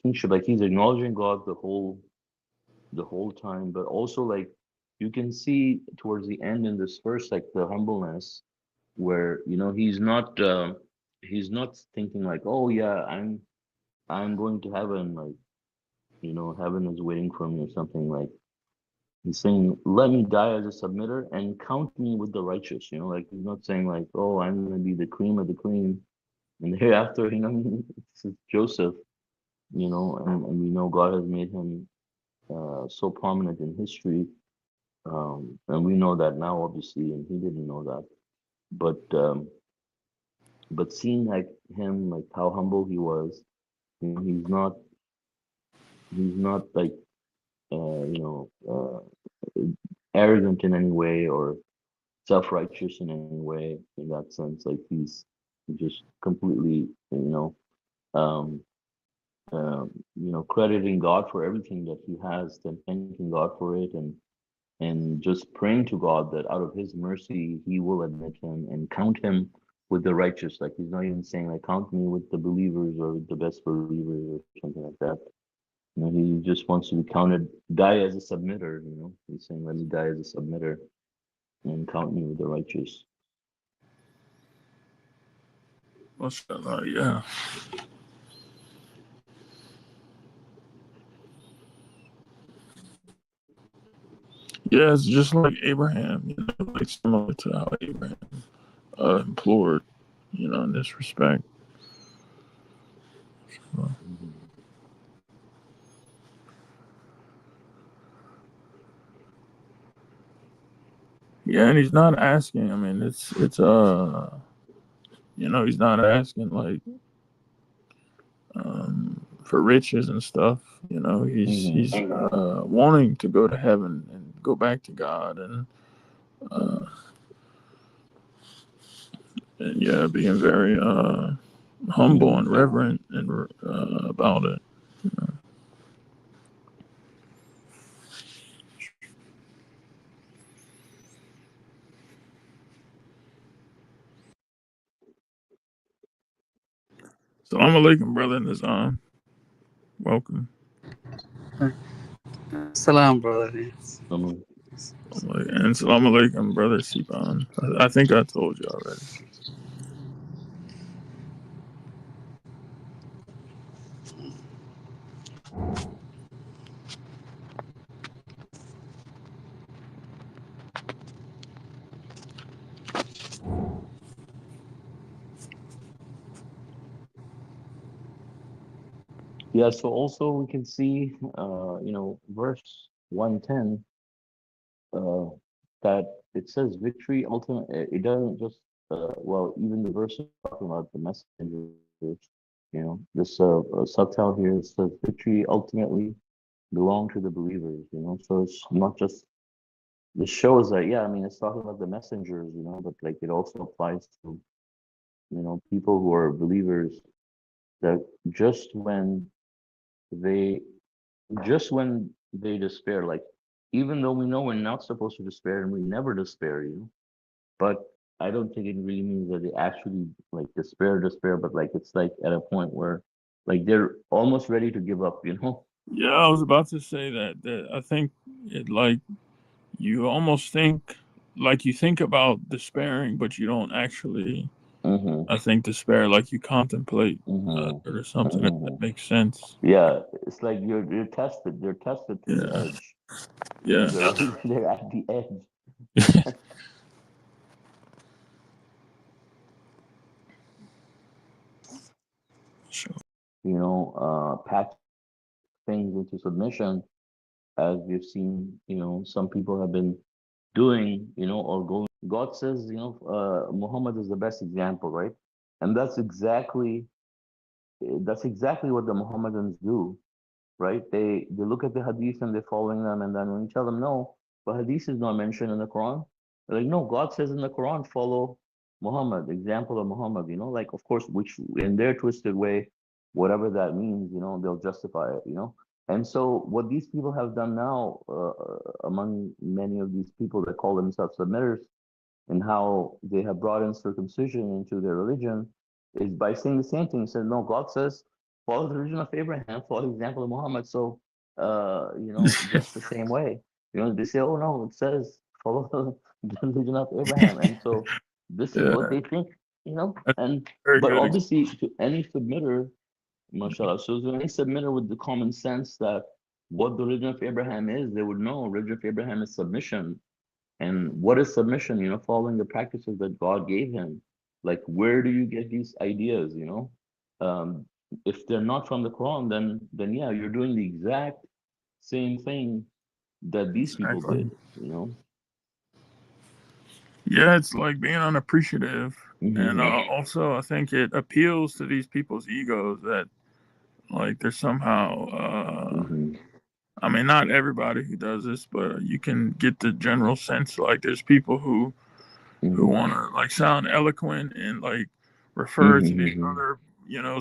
kingship, like he's acknowledging God the whole time, but also like you can see towards the end in this verse like the humbleness where he's not thinking like, oh yeah, I'm going to heaven, like heaven is waiting for me or something. Like he's saying, let me die as a submitter and count me with the righteous. Like he's not saying like, oh, I'm gonna be the cream of the cream and hereafter, it's Joseph, and we know God has made him so prominent in history. And we know that now, obviously, and he didn't know that. But seeing like him, like how humble he was, he's not like uh, you know arrogant in any way or self-righteous in any way. In that sense, like he's just completely, um, crediting God for everything that he has, then thanking God for it, and just praying to God that out of his mercy he will admit him and count him with the righteous. Like he's not even saying like count me with the believers or the best believers or something like that. He just wants to be counted, die as a submitter. He's saying let me die as a submitter and count me with the righteous. Yeah. Yeah, it's just like Abraham, like similar to how Abraham implored, in this respect. So, Mhm. yeah, and he's not asking. I mean, he's not asking like for riches and stuff. He's Mhm. wanting to go to heaven and go back to God, uh, and yeah, being very humble and Mhm. reverent and about it. Salam alaikum, brother Nizam. Welcome. Salam, brother. Yes. And salam alaikum, brother Sipan. I think I told you already. Yeah, so also we can see, verse 110, uh, that it says victory ultimate. It doesn't just, well, even the verse is talking about the messengers. This subtitle here says victory ultimately belong to the believers. So it's not just. This shows that, yeah, I mean, it's talking about the messengers, but like it also applies to, people who are believers, that just when they just when they despair, like, even though we know we're not supposed to despair and we never despair, but I don't think it really means that they actually like despair, but like it's like at a point where like they're almost ready to give up. Yeah, I was about to say that I think it like you almost think like you think about despairing, but you don't actually. Mm-hmm. I think despair, like you contemplate Mm-hmm. or something Mm-hmm. that makes sense. Yeah, it's like you're tested. They're tested to the Yeah, edge. yeah, They're at the edge. sure. Pack things into submission, as we've seen, some people have been doing, or going. God says, Muhammad is the best example, right? And that's exactly what the Muhammadans do, right? They look at the hadith and they're following them, and then when you tell them no, but hadith is not mentioned in the Quran, they're like, no, God says in the Quran, follow Muhammad, example of Muhammad, like, of course, which in their twisted way, whatever that means, they'll justify it. And so what these people have done now, among many of these people that call themselves submitters, and how they have brought in circumcision into their religion, is by saying the same thing. He said, no, God says, follow the religion of Abraham, follow the example of Muhammad. So, just the same way, they say, oh no, it says, follow the religion of Abraham. And so this is what Yeah, they think, that's and, very but good. obviously to any submitter, mashallah, so to any submitter with the common sense that what the religion of Abraham is, they would know religion of Abraham is submission. And what is submission? Following the practices that God gave him. Like, where do you get these ideas? Um, if they're not from the Quran, then yeah, you're doing the exact same thing that these people Exactly. did. You know. Yeah, it's like being unappreciative, and Mm-hmm. also I think it appeals to these people's egos that like they're somehow. Mm-hmm. I mean, not everybody who does this, but you can get the general sense like there's people who Mm-hmm. want to like sound eloquent and like refer to these Mm-hmm. other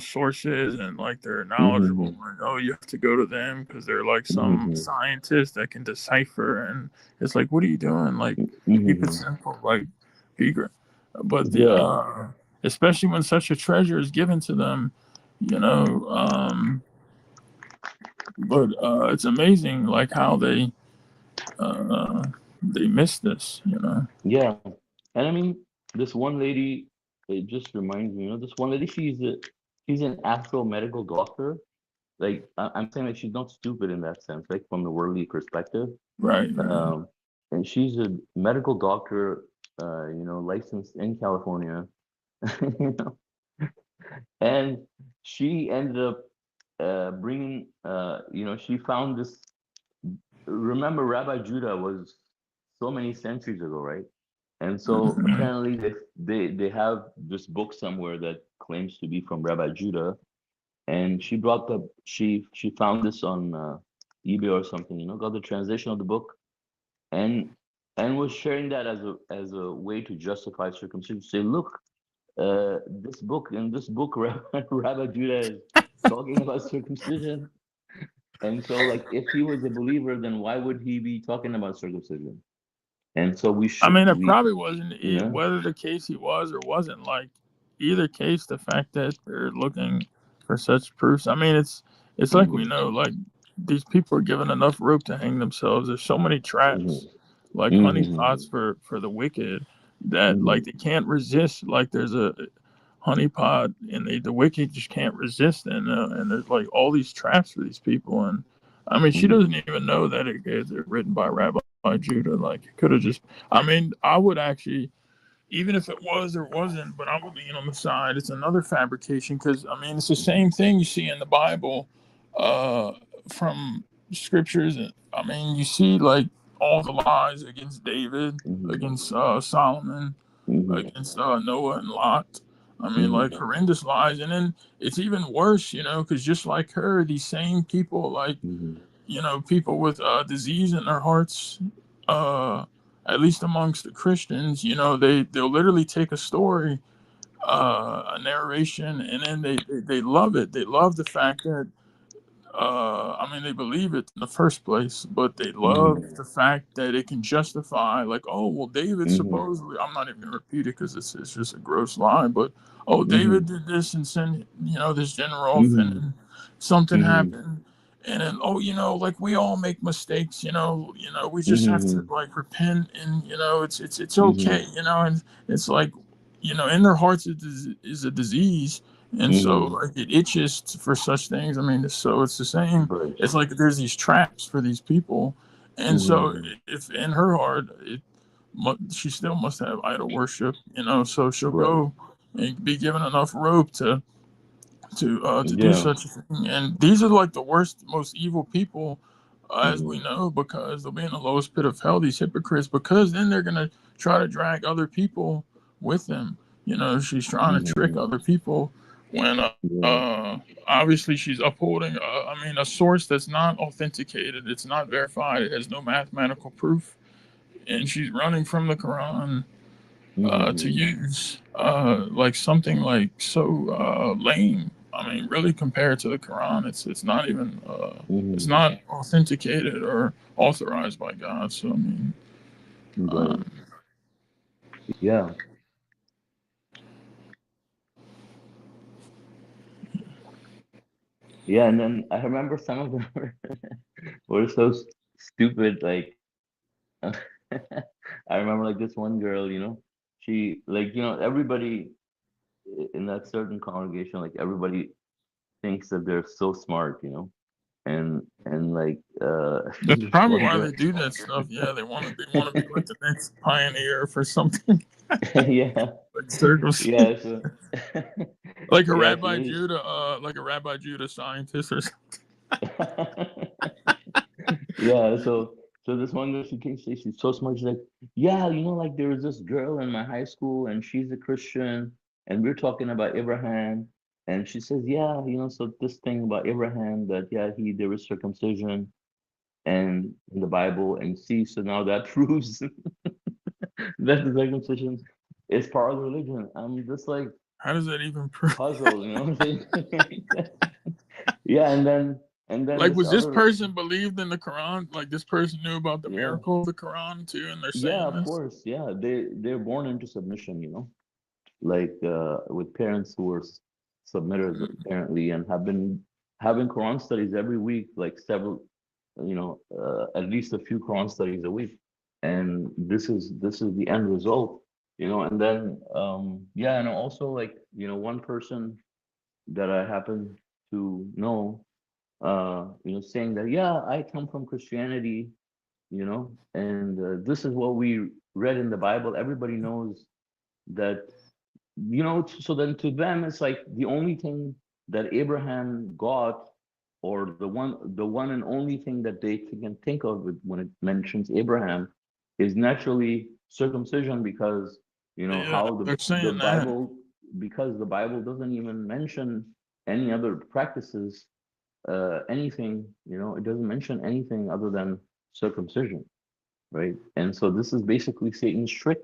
sources and like they're knowledgeable, Mm-hmm. like, oh, you have to go to them because they're like some Mm-hmm. scientist that can decipher. And it's like, what are you doing? Like, keep it Mm-hmm. simple, like be great. But the Yeah. especially when such a treasure is given to them, you know but it's amazing like how they miss this. Yeah. And I mean, this one lady, it just reminds me, this one lady, she's an actual medical doctor. Like, I'm saying, like, she's not stupid in that sense, like from the worldly perspective. Right, right. Um, and she's a medical doctor, licensed in California, you know, and she ended up bringing, she found this. Remember, Rabbi Judah was so many centuries ago, right? And so Mhm. apparently they have this book somewhere that claims to be from Rabbi Judah, and she found this on eBay or something, got the translation of the book, and was sharing that as a way to justify circumcision. Say, look, in this book, Rabbi Judah is talking about circumcision, and so like if he was a believer, then why would he be talking about circumcision? And so we I should mean, it we probably wasn't you know whether the case he was or wasn't. Like either case, the fact that they're looking for such proofs. I mean, it's like we know, like these people are given enough rope to hang themselves. There's so many traps, like honeypots for the wicked, that like they can't resist. Like there's a honeypot, and the wicked just can't resist, and there's like all these traps for these people. And I mean, she doesn't even know that it's written by Rabbi Judah. Like it could have just. I mean, I would actually, even if it was or wasn't, but I would lean on the side. It's another fabrication because I mean it's the same thing you see in the Bible, uh, from scriptures. I mean you see like all the lies against David, against Solomon, against Noah and Lot. I mean like horrendous lies, and then it's even worse, because just like her, these same people like people with disease in their hearts, uh, at least amongst the Christians, they'll literally take a story, a narration, and then they love it. They love the fact that I mean, they believe it in the first place, but they love the fact that it can justify, like, oh, well, David supposedly, I'm not even going to repeat it because it's just a gross lie, but, oh, David did this and sent, this general off, and then something happened. And then, oh, like we all make mistakes, we just have to like repent, and it's okay, and it's like, in their hearts is a disease, and so like it itches for such things. I mean, so it's the same. Right. It's like there's these traps for these people, and so if in her heart, she still must have idol worship. So she'll Right. go and be given enough rope to do Yeah. such a thing. And these are like the worst, most evil people, as we Mhm. know, because they'll be in the lowest pit of hell. These hypocrites, because then they're gonna try to drag other people with them. She's trying to trick Mhm. other people when Yeah. uh, obviously she's upholding. I mean, a source that's not authenticated. It's not verified. It has no mathematical proof, and she's running from the Quran to Mhm. use like something like so lame. I mean, really, compared to the Quran, it's not even it's Mhm. not authenticated or authorized by God. So I mean, Right. um, Yeah. Yeah. And then I remember some of them were so stupid. Like, I remember like this one girl, she like, everybody in that certain congregation, like everybody thinks that they're so smart, and like that's this probably one why girl. they do that stuff. Yeah, they want to be like the next pioneer for something Yeah. like circumcision, Yeah. So like a yeah. So Rabbi they. Judah, like a Rabbi Judah scientist or something. Yeah, so this one girl, she came say she's so smart. She's like, yeah, like there was this girl in my high school and she's a Christian and we're talking about Abraham. And she says, yeah, so this thing about Abraham that yeah, there was circumcision and in the Bible and see, so now that proves that the circumcision is part of the religion. I'm just like How does that even prove? puzzled, you know what I'm saying? Yeah, and then Like, this was this other. person believed in the Quran? Like, this person knew about the Yeah. miracle of the Quran too, and they're Yeah, saying of this? course. Yeah, they're born into submission, like with parents who were submitters apparently, and have been having Quran studies every week, like several, at least a few Quran studies a week, and this is the end result, and then yeah, and also like one person that I happen to know, saying that yeah, I come from Christianity, and this is what we read in the Bible. Everybody knows that, so then to them it's like the only thing that Abraham got, or the one and only thing that they can think of when it mentions Abraham is naturally circumcision, because Yeah, how they're the saying that. Bible, because the Bible doesn't even mention any other practices, anything, it doesn't mention anything other than circumcision, right? And so this is basically Satan's trick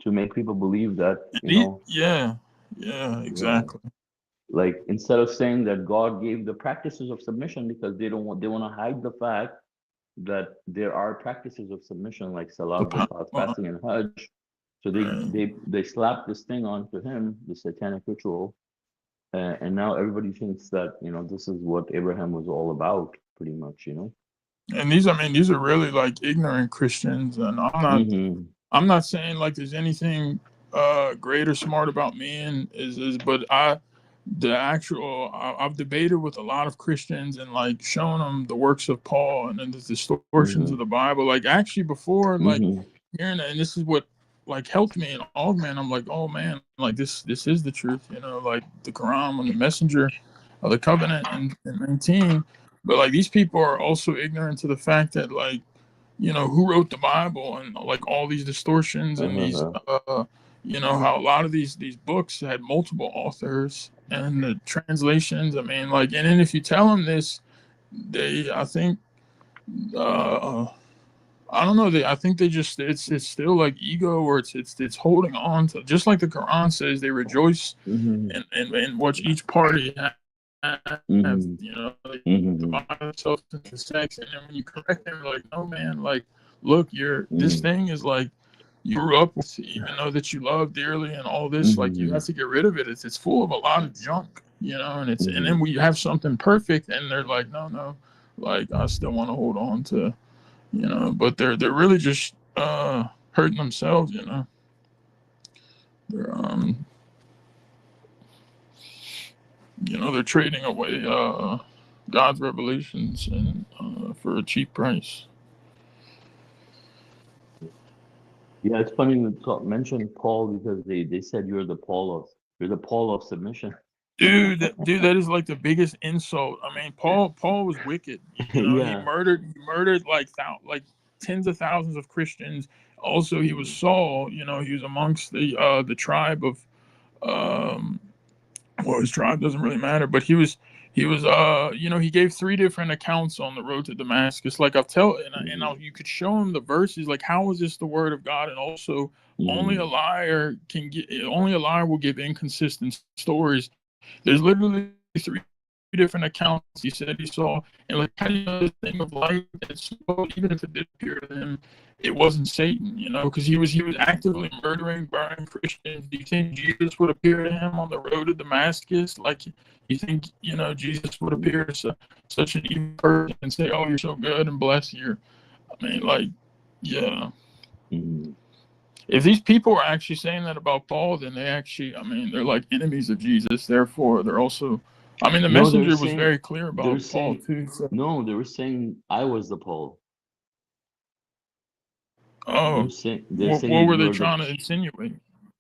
to make people believe that, Yeah, yeah, yeah, exactly. like instead of saying that God gave the practices of submission, because they want to hide the fact that there are practices of submission like The salah, power, zakat, fasting, and hajj. So they right. they they slap this thing onto him, the satanic ritual, and now everybody thinks that, this is what Abraham was all about, pretty much, And these are really like ignorant Christians, and Mm-hmm. I'm not saying like there's anything great or smart about me, and but I've debated with a lot of Christians and like shown them the works of Paul and then the distortions Mm-hmm. of the Bible. Like actually before like Mm-hmm. hearing that, and this is what like helped me and all, man. I'm like, oh man, like this is the truth, like the Quran and the messenger of the covenant and 19. But like these people are also ignorant to the fact that like who wrote the Bible and like all these distortions and these Uh-huh. how a lot of these books had multiple authors and the translations. I mean, like, and then if you tell them this, I think uh I don't know, I think they just it's still like ego, or it's holding on to, just like the Quran says, they rejoice Mm-hmm. and what each party have, Mm-hmm. like Mm-hmm. divide themselves into sex, and then when you correct them, like, no man, like, look, this Mm-hmm. thing is like you grew up with, even though that you love dearly and all this, like you Mm-hmm. have to get rid of it. It's full of a lot of junk, and Mm-hmm. then we have something perfect, and they're like, no, like I still want to hold on to, but they're really just hurting themselves, They're they're trading away God's revelations and for a cheap price. Yeah, it's funny you mention Paul because they said you're the Paul of submission. Dude, that is like the biggest insult. I mean, Paul was wicked. He Yeah. murdered like like tens of thousands of Christians. Also, he was Mm-hmm. Saul. He was amongst the tribe of um, well, his tribe doesn't really matter, but he was he gave three different accounts on the road to Damascus. Like I'll tell, Mm-hmm. you could show him the verses, like how is this the word of God, and also Mm-hmm. only a liar will give inconsistent stories. There's literally three different accounts he said he saw, and like how do you know this thing of light that spoke, even if it did appear to him, it wasn't Satan, because he was actively murdering, burning Christians. Do you think Jesus would appear to him on the road to Damascus? Like, you think Jesus would appear to such an evil person and say, "Oh, you're so good and bless you"? I mean, like, yeah. Mm-hmm. If these people are actually saying that about Paul, then I mean, they're like enemies of Jesus. Therefore, they're also, I mean, the No, they're messenger was saying very clear they're about Paul saying too. So, no, they were saying I was the Paul. oh, They're what saying were they you're the trying to insinuate?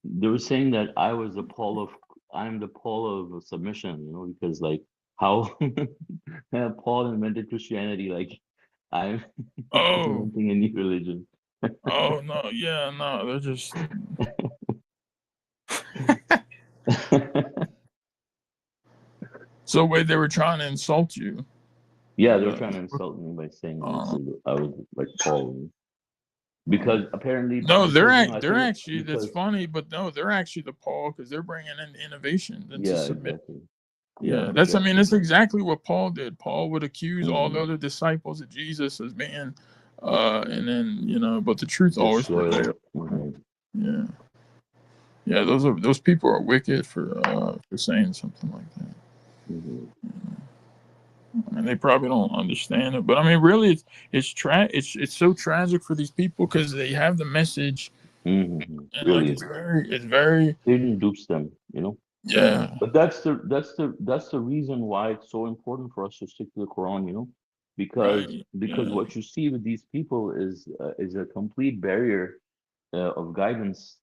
they were saying that I'm the Paul of submission, because like how Paul invented Christianity, like I'm Oh, inventing a new religion. oh no, yeah, no, they're just. So wait, they were trying to insult you. Yeah, Is they're that? trying to insult me by saying Uh, I was like Paul, uh, because apparently no, I they're think actually, that's because funny, but no, they're actually the Paul, because they're bringing in innovation and to yeah, submit. exactly. Yeah, Yeah, I mean, exactly. that's exactly what Paul did. Paul would accuse all the Mm, other disciples of Jesus as being, and then but the truth always disloyal. prevailed. Yeah, yeah, those people are wicked for saying something like that. Mm-hmm. I mean, they probably don't understand it, but I mean, really, it's so tragic for these people because they have the message, Mm-hmm. and like Really, it's very Satan dupes them. yeah, But that's the reason why it's so important for us to stick to the Quran, right, because yeah. what you see with these people is a complete barrier of guidance,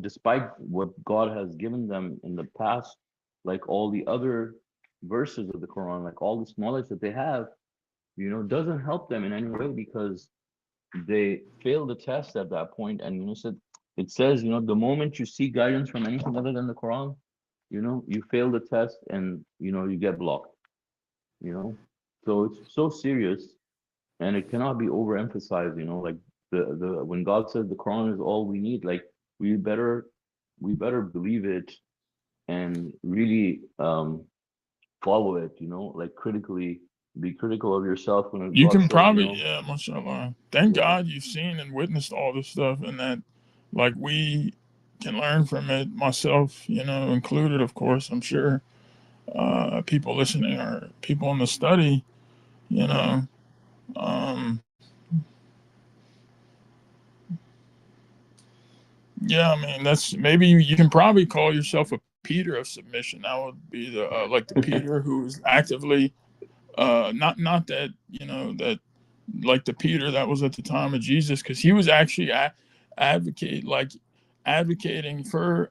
despite what God has given them in the past, like all the other verses of the Quran, like all this knowledge that they have, doesn't help them in any way because they fail the test at that point. And it says, the moment you seek guidance from anything other than the Quran, you fail the test and you get blocked, you know. So it's so serious and it cannot be overemphasized, like the when God says the Quran is all we need, like we better we better believe it and really follow it, like critically be critical of yourself when You God can says, probably, yeah, mashallah. Thank yeah. God you've seen and witnessed all this stuff, and that, like, we can learn from it, myself, included, of course, I'm sure. people listening or people in the study, you know. Um, yeah, I mean that's maybe you can probably call yourself a Peter of submission. That would be the like the Peter who's actively not that that like the Peter that was at the time of Jesus, because he was actually advocating for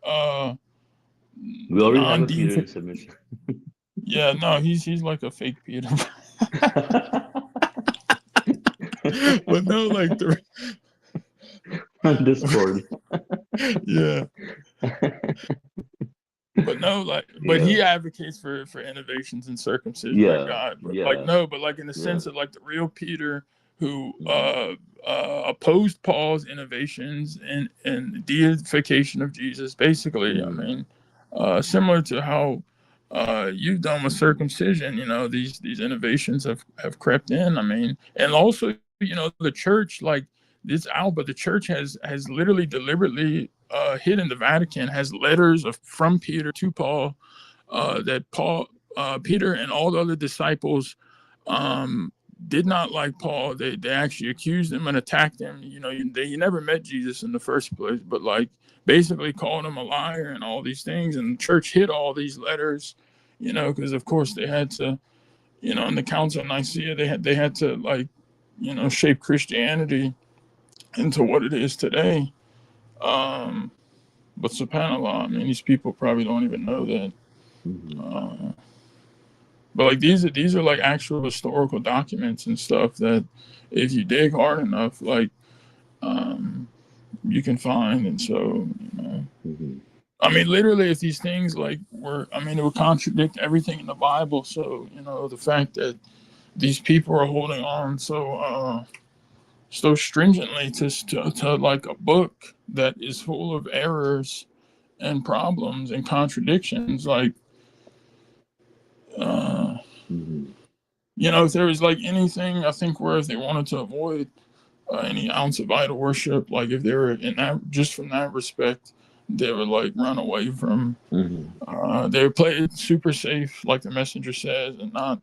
We the already have a non-deity. Peter in submission. Yeah, no, he's like a fake Peter. But no, like the On Discord. yeah. But no, but Yeah, he advocates for innovations in circumcision or yeah, God. But like yeah, no, but like in the yeah. sense of like the real Peter who Mm-hmm. opposed Paul's innovations and deification of Jesus. Basically, I Mm-hmm. mean, similar to how you've done with circumcision. These innovations have crept in. I mean, and also the church but the church has literally deliberately hidden the Vatican has letters from Peter to Paul that Peter and all the other disciples um, did not like Paul. They actually accused him and attacked him. He never met Jesus in the first place, but like basically called him a liar and all these things. And the church hid all these letters, because of course they had to, in the Council of Nicaea they had to like, shape Christianity into what it is today. Um, but subhanallah, I mean, these people probably don't even know that. Mm-hmm. Uh, but like these are like actual historical documents and stuff that, if you dig hard enough, like you can find. And so, Mm-hmm. I mean, literally, if these things it would contradict everything in the Bible. So the fact that these people are holding on so stringently to like a book that is full of errors and problems and contradictions, like uh, Mm-hmm. if there was like anything, I think where if they wanted to avoid any ounce of idol worship, like if they were in that, just from that respect, they would like run away from. Mm-hmm. They would play it super safe, like the messenger says, and not.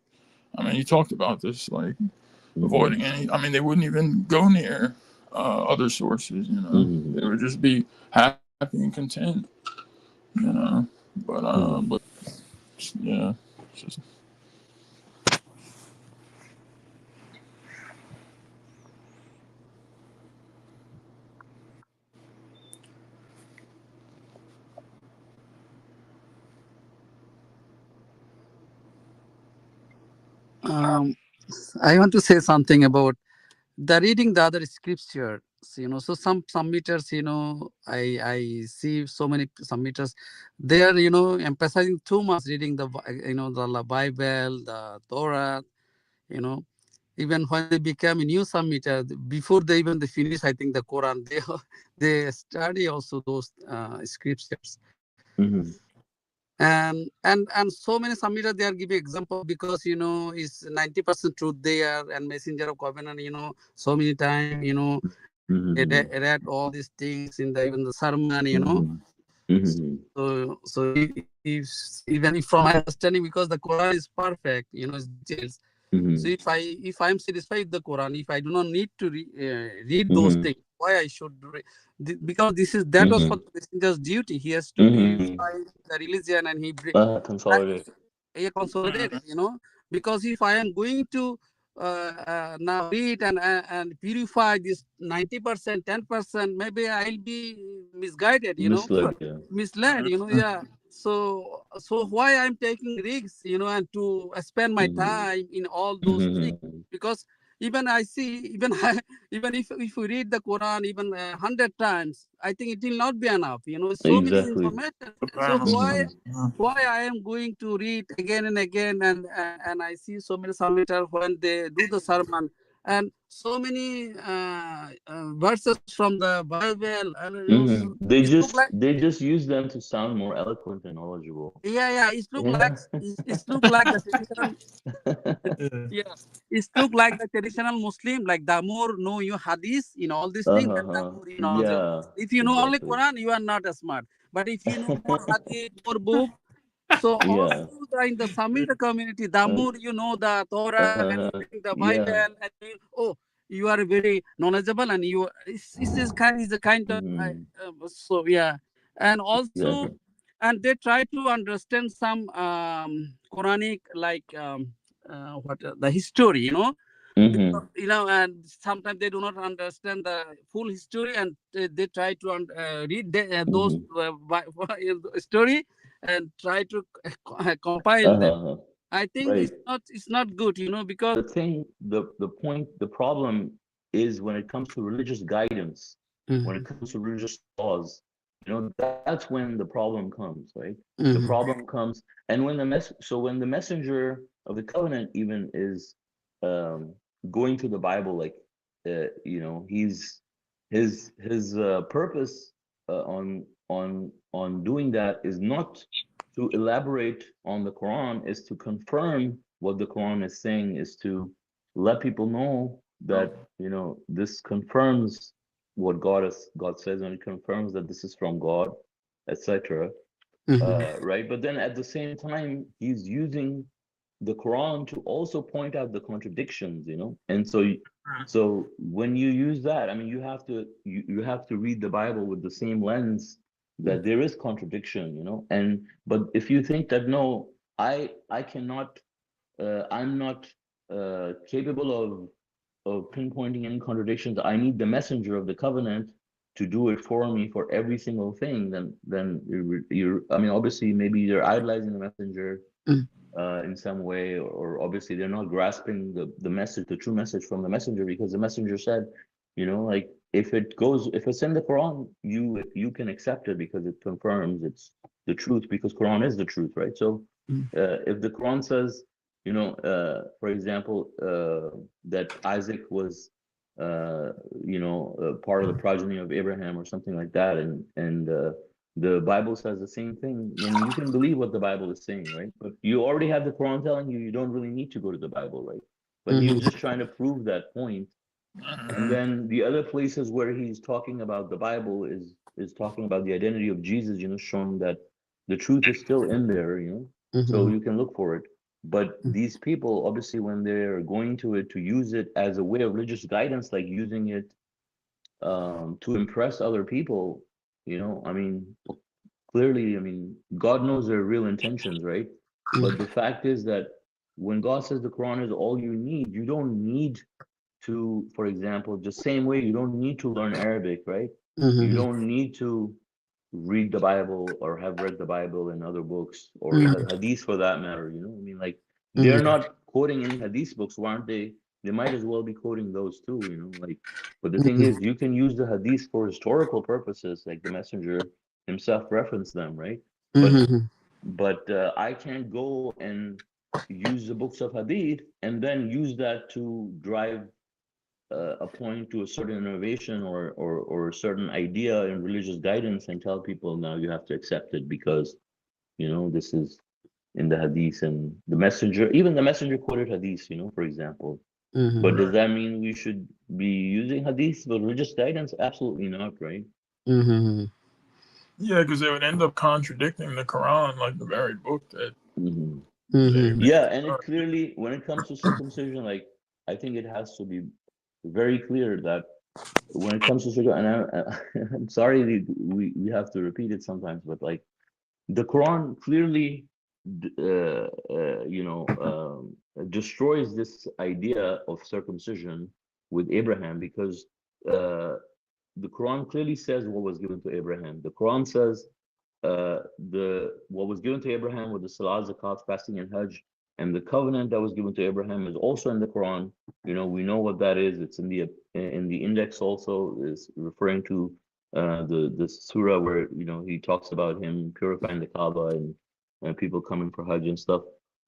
I mean, he talked about this, like Mm-hmm. avoiding any. I mean, they wouldn't even go near other sources. Mm-hmm. They would just be happy and content. You know, but Mm-hmm. yeah, it's just. Um, I want to say something about the reading the other scriptures. So some submitters, I see so many submitters. They are emphasizing too much reading the Bible, the Torah. You know, even when they become a new submitter, before they finish, I think the Quran, they study also those scriptures. Mm-hmm. And so many submitters, they are giving example because is 90% truth there, and messenger of covenant, so many time, Mm-hmm. read all these things in the even the sermon, Mm-hmm. Mm-hmm. so if even if from my understanding, because the Quran is perfect, it's details. So Mm-hmm. if I'm satisfied with the Quran, if I do not need to read those Mm-hmm. things, why I should because that was for the messenger's duty. He has to Mm-hmm. purify the religion, and Consolidate. consolidate, because if I am going to now read and purify this 90%, 10%, maybe I'll be misguided, Misled, yeah. misled, yeah. So why I'm taking risks, and to spend my Mm-hmm. time in all those things? Mm-hmm. Because even I see, even even if we read the Quran even 100 times, I think it will not be enough. So many Exactly. information. So Subhanallah. Mm-hmm. why I am going to read again and again, and I see so many submitters when they do the sermon, and so many verses from the Bible, and Mm-hmm. They it look just like, they just use them to sound more eloquent and knowledgeable. yeah, it look like, Yeah. it look like the traditional, Yeah. yeah, it look like the traditional Muslim, like the more know you hadith in all these things, and the Uh-huh. more you know the. Yeah, If you know only exactly. Quran, you are not as smart. But if you know more hadith, more book, So Yeah. also in the Samhita community, the more you know the Torah and you reading the Bible, Yeah. and you are very knowledgeable, and is a kind of Hmm. so yeah, and also, Exactly. and they try to understand some Quranic, like what the history, Hmm. because, and sometimes they do not understand the full history, and they try to read those Hmm. story and try to compile them. Uh-huh. I think Right. it's not good, because. The thing, the point, the problem is when it comes to religious guidance, when it Mhm, comes to religious laws, that's when the problem comes, right? The mhm, problem comes, and when the messenger of the covenant even is um, going to the Bible, like his purpose on doing that is not to elaborate on the Quran, is to confirm what the Quran is saying, is to let people know that this confirms what God says, and it confirms that this is from God, etc. mhm, Right? But then at the same time, he's using the Quran to also point out the contradictions, and so when you use that, I mean, you have to read the Bible with the same lens that there is contradiction, and but if you think that no, I cannot, I'm not capable of pinpointing any contradictions. I need the messenger of the covenant to do it for me for every single thing. Then you're I mean, obviously, maybe you're idolizing the messenger mhm, in some way, or obviously they're not grasping the message, the true message from the messenger, because the messenger said, like if it's in the Quran, you can accept it because it confirms it's the truth, because Quran is the truth, right? So mhm, if the Quran says, for example, that Isaac was, part of the progeny of Abraham or something like that, and the Bible says the same thing, then you can believe what the Bible is saying, right? But you already have the Quran telling you don't really need to go to the Bible, right? But he was mhm, just trying to prove that point. And then the other places where he's talking about the Bible is talking about the identity of Jesus, showing that the truth is still in there, so mhm, you can look for it. But these people, obviously, when they're going to it to use it as a way of religious guidance, like using it to impress other people, I mean, clearly, I mean, God knows their real intentions, right? But the fact is that when God says the Quran is all you need, you don't need to, for example, just same way you don't need to learn Arabic, right? You mhm, don't need to read the Bible or have read the Bible in other books or mhm, hadith for that matter. I mean, like they're mhm, not quoting any hadith books, why aren't they? They might as well be quoting those too, like. But the thing mhm, is, you can use the hadith for historical purposes, like the messenger himself referenced them, right? But mhm, I can't go and use the books of hadith and then use that to drive a point to a certain innovation or a certain idea in religious guidance and tell people now you have to accept it because this is in the hadith, and even the messenger quoted hadith, for example. But mhm, does that mean we should be using hadith for religious guidance? Absolutely not, right? mhm, Yeah, because they would end up contradicting the Quran, like the very book that Hmm. they mhm, Yeah, and it start. clearly, when it comes to circumcision, like I think it has to be very clear that when it comes to circumcision, and I'm sorry we have to repeat it sometimes, but like the Quran clearly, destroys this idea of circumcision with Abraham, because uh, the Quran clearly says what was given to Abraham. The Quran says the what was given to Abraham with the Salah, Zakat, fasting, and Hajj, and the covenant that was given to Abraham is also in the Quran. We know what that is. It's in the index also, is referring to the surah where he talks about him purifying the Kaaba and people coming for Hajj and stuff.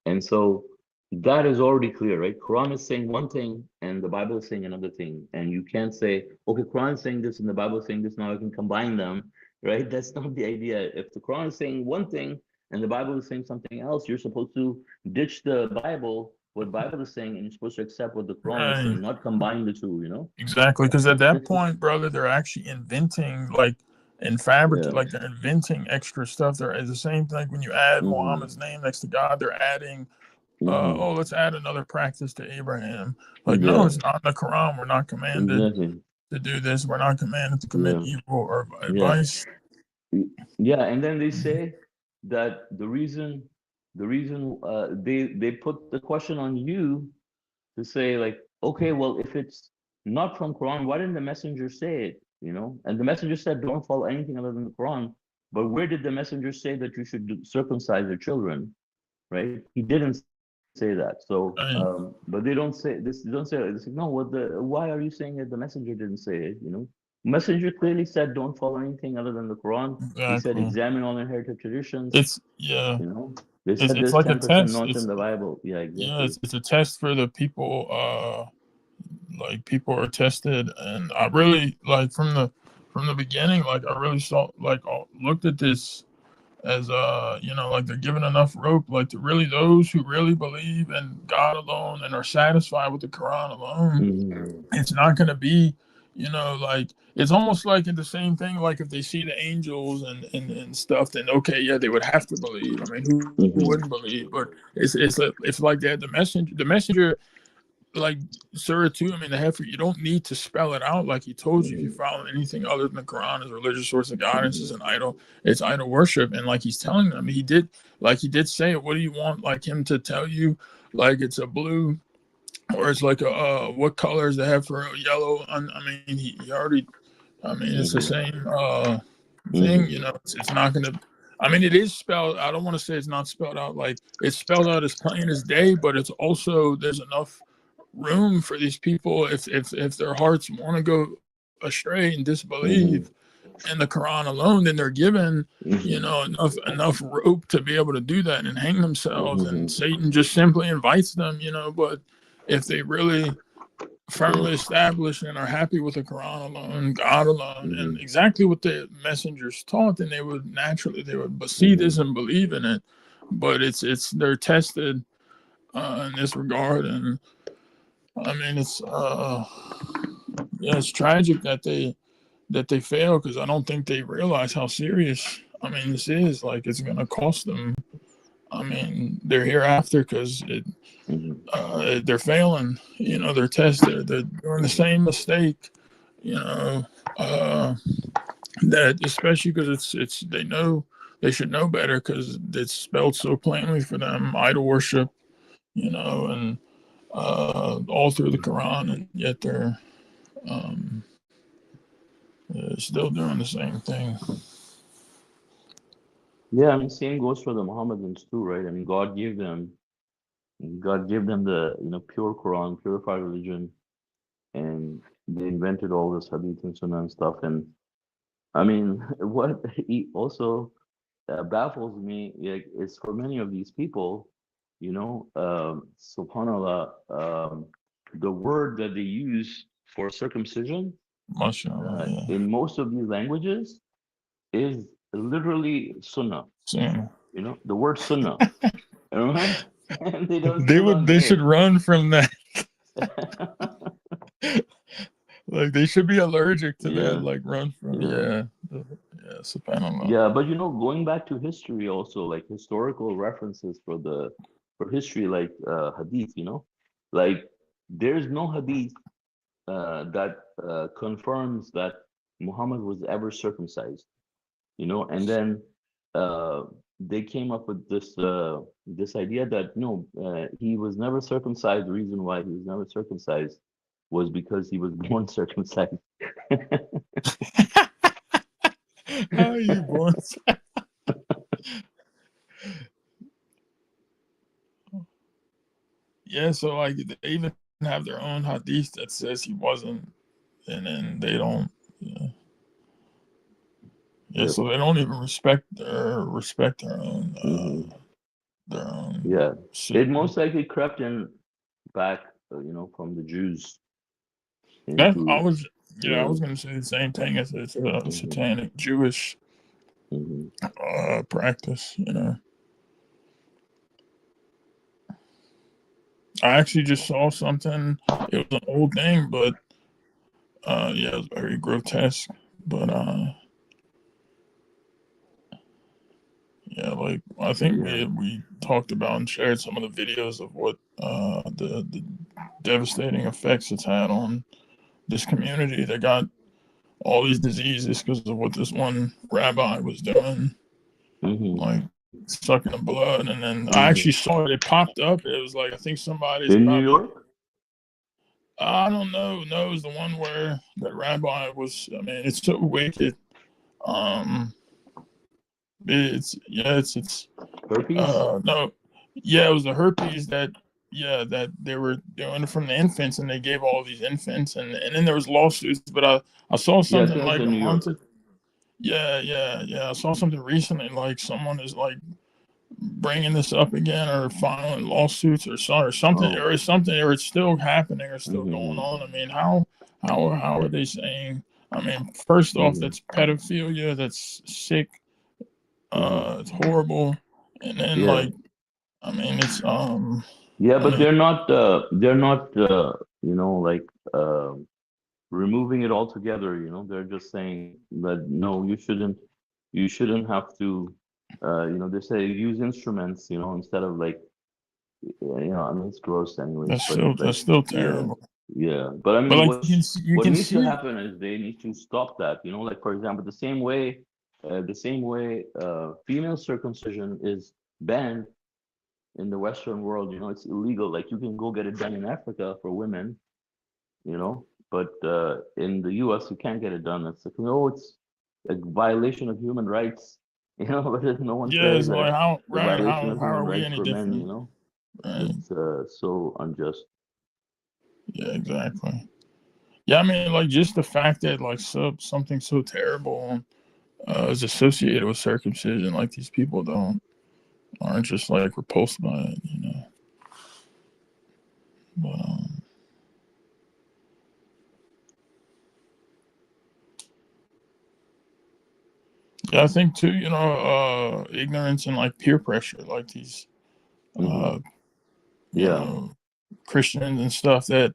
And so that is already clear, right? Quran is saying one thing and the Bible is saying another thing, and you can't say, okay, Quran is saying this and the Bible is saying this. Now I can combine them, right? That's not the idea. If the Quran is saying one thing and the Bible is saying something else, you're supposed to ditch the Bible, what Bible is saying, and you're supposed to accept what the Quran is Right. saying, not combine the two. Exactly, because at that point, brother, they're actually inventing like and fabricate, Yeah. like they're inventing extra stuff. It's the same thing when you add Mm-hmm. Muhammad's name next to God, they're adding, Mm-hmm. oh, let's add another practice to Abraham. Like, no, Yeah. it's not in the Quran. We're not commanded Exactly. to do this. We're not commanded to commit Yeah. evil or Yeah. vice. Yeah. And then they say that the reason they put the question on you to say like, okay, well, if it's not from Quran, why didn't the messenger say it? And the messenger said, don't follow anything other than the Quran. But where did the messenger say that you should circumcise your children? Right? He didn't say that. So, Right. but they don't say this. They don't say it. They say, no. Why are you saying it? The messenger didn't say it. Messenger clearly said, don't follow anything other than the Quran. He said, Exactly. examine all inherited traditions. It's yeah. They said It's there's like a 10% test. not It's in the Bible. Yeah, yeah. exactly. It's a test for the people. Like people are tested, and I really like from the beginning. Like I really saw like looked at this as like they're given enough rope, like to really those who really believe in God alone and are satisfied with the Quran alone. Mm-hmm. It's not going to be, like it's almost like in the same thing. Like if they see the angels and stuff, then okay, yeah, they would have to believe. I mean, who Mm-hmm. wouldn't believe? But it's like that. The messenger, like Surah 2, I mean, the heifer, you don't need to spell it out like he told you. If you Mm-hmm. follow anything other than the Quran as a religious source of guidance, is Mm-hmm. an idol. It's idol worship. And like he's telling them, he did say it. What do you want like him to tell you? Like it's a blue, or it's like what color is the heifer? Yellow. I mean, he already, I mean, it's the same thing, Mm-hmm. it's not going to, I mean, it is spelled, I don't want to say it's not spelled out, like it's spelled out as plain as day, but it's also, there's enough room for these people if their hearts want to go astray and Mm-hmm. disbelieve in the Quran alone, then they're given, Mm-hmm. enough rope to be able to do that and hang themselves. And Mm-hmm. Satan just simply invites them, but if they really firmly established and are happy with the Quran alone, God alone, Mm-hmm. and exactly what the messengers taught, then they would see Mm-hmm. this and believe in it. But they're tested in this regard, and I mean it's tragic that they fail, because I don't think they realize how serious. I mean, this is like it's going to cost them. I mean, they're hereafter because they're failing. They're tested. They're doing the same mistake. You know, uh, that especially because it's they know they should know better because it's spelled so plainly for them. Idol worship, and all through the Quran, and yet um, they're still doing the same thing. Yeah, I mean, same goes for the Mohammedans too, right? I mean, God gave them the pure Quran, purified religion, and they invented all this hadith and sunnah and stuff. And I mean, what he also baffles me, like, is for many of these people, subhanallah, the word that they use for circumcision Mashallah, yeah. in most of these languages is literally sunnah. So, The word sunnah, right? And they don't they say should run from that. it. Like they should be allergic to that. Yeah, Like run from yeah. yeah. Subhanallah. Yeah, but going back to history also, like historical references for history, like hadith, like there's no hadith that confirms that Muhammad was ever circumcised, and then uh, they came up with this idea that no, he was never circumcised. The reason why he was never circumcised was because he was born circumcised. How are you born? Yeah, so like they even have their own hadith that says he wasn't, and then they don't. Yeah, yeah. Yep. So they don't even respect their own Hmm. their own Yeah, it system. most likely crept in back, from the Jews That I into was I yeah. was gonna say the same thing as it's a Hmm. satanic Jewish Hmm. practice. I actually just saw something. It was an old thing, but yeah, it was very grotesque. But Yeah, like I think Yeah. we talked about and shared some of the videos of what the devastating effects it's had on this community that got all these diseases because of what this one rabbi was doing, like sucking the blood. And then I actually saw it. It popped up. It was like I think somebody's In New probably. York? I don't know. No, it was the one where that rabbi was. I mean, it's so wicked. Um, it's Herpes? no, yeah, it was the herpes that that they were doing from the infants, and they gave all these infants, and then there was lawsuits. But I saw Yeah, I something think it's like in a New month. York. Yeah. I saw something recently, like someone is like bringing this up again or filing lawsuits or something Oh. or something, or it's still happening or still going Mm-hmm. on. I mean, how are they saying? I mean, first off, Mm-hmm. that's pedophilia. That's sick. Mm-hmm. It's horrible. And then Yeah. like, I mean, it's Yeah, I but mean, they're not like removing it altogether, they're just saying that no, you shouldn't have to they say use instruments, instead of like I mean it's gross anyways, but like that's still yeah, terrible. yeah. But I But mean like you what can needs to see, happen is they need to stop that, like for example, the same way female circumcision is banned in the Western world, it's illegal. Like you can go get it done in Africa for women, but in the US you can't get it done. It's like, it's a violation of human rights, but then no one yeah, says it's that like it's how a right violation of how human are we rights any for men, different? Right. it's so unjust. Yeah, exactly. Yeah, I mean, like just the fact that like something so terrible is associated with circumcision, like these people aren't just like repulsed by it. But yeah, I think too, ignorance and like peer pressure, like these Hmm. uh, you Yeah. know, Christians and stuff that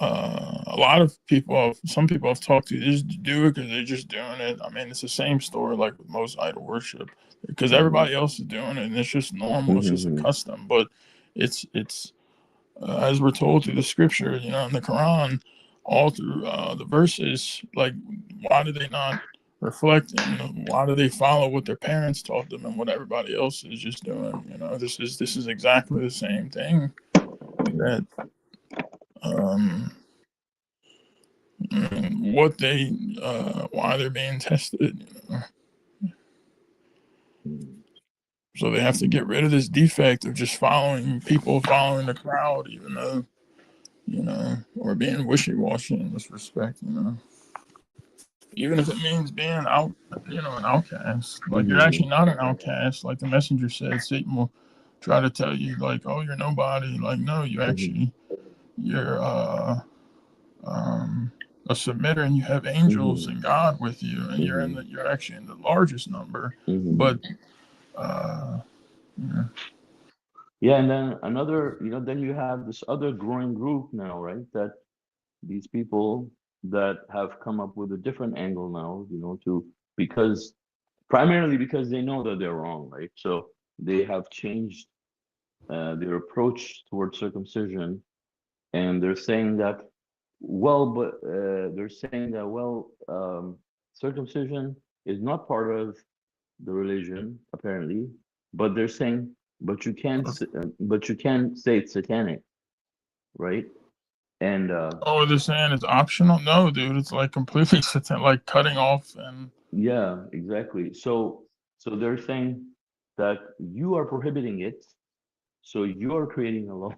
a lot of people, some people I've talked to, just do it because they're just doing it. I mean, it's the same story like with most idol worship, because Hmm. everybody else is doing it and it's just normal. It's just a Hmm. custom. But it's as we're told through the scripture, in the Quran, all through the verses, like why do they not reflect and why do they follow what their parents taught them and what everybody else is just doing? This is exactly the same thing that um, what they why they're being tested. So they have to get rid of this defect of just following the crowd, even though or being wishy-washy in this respect. Even if it means being an outcast. Like you're Hmm. actually not an outcast. Like the messenger said, Satan will try to tell you, like, oh, you're nobody. Like, no, Hmm. you're um, a submitter, and you have angels Hmm. and God with you, and Hmm. you're actually in the largest number. Hmm. But uh, yeah, Yeah, and then another, then you have this other growing group now, right? That these people that have come up with a different angle now, because primarily because they know that they're wrong, right? So they have changed their approach towards circumcision, and they're saying that, circumcision is not part of the religion, apparently, but they're saying, but you can't say it's satanic, right? And oh, they're saying it's optional. No, dude, it's like completely like cutting off and yeah, exactly. So they're saying that you are prohibiting it, so you're creating a law.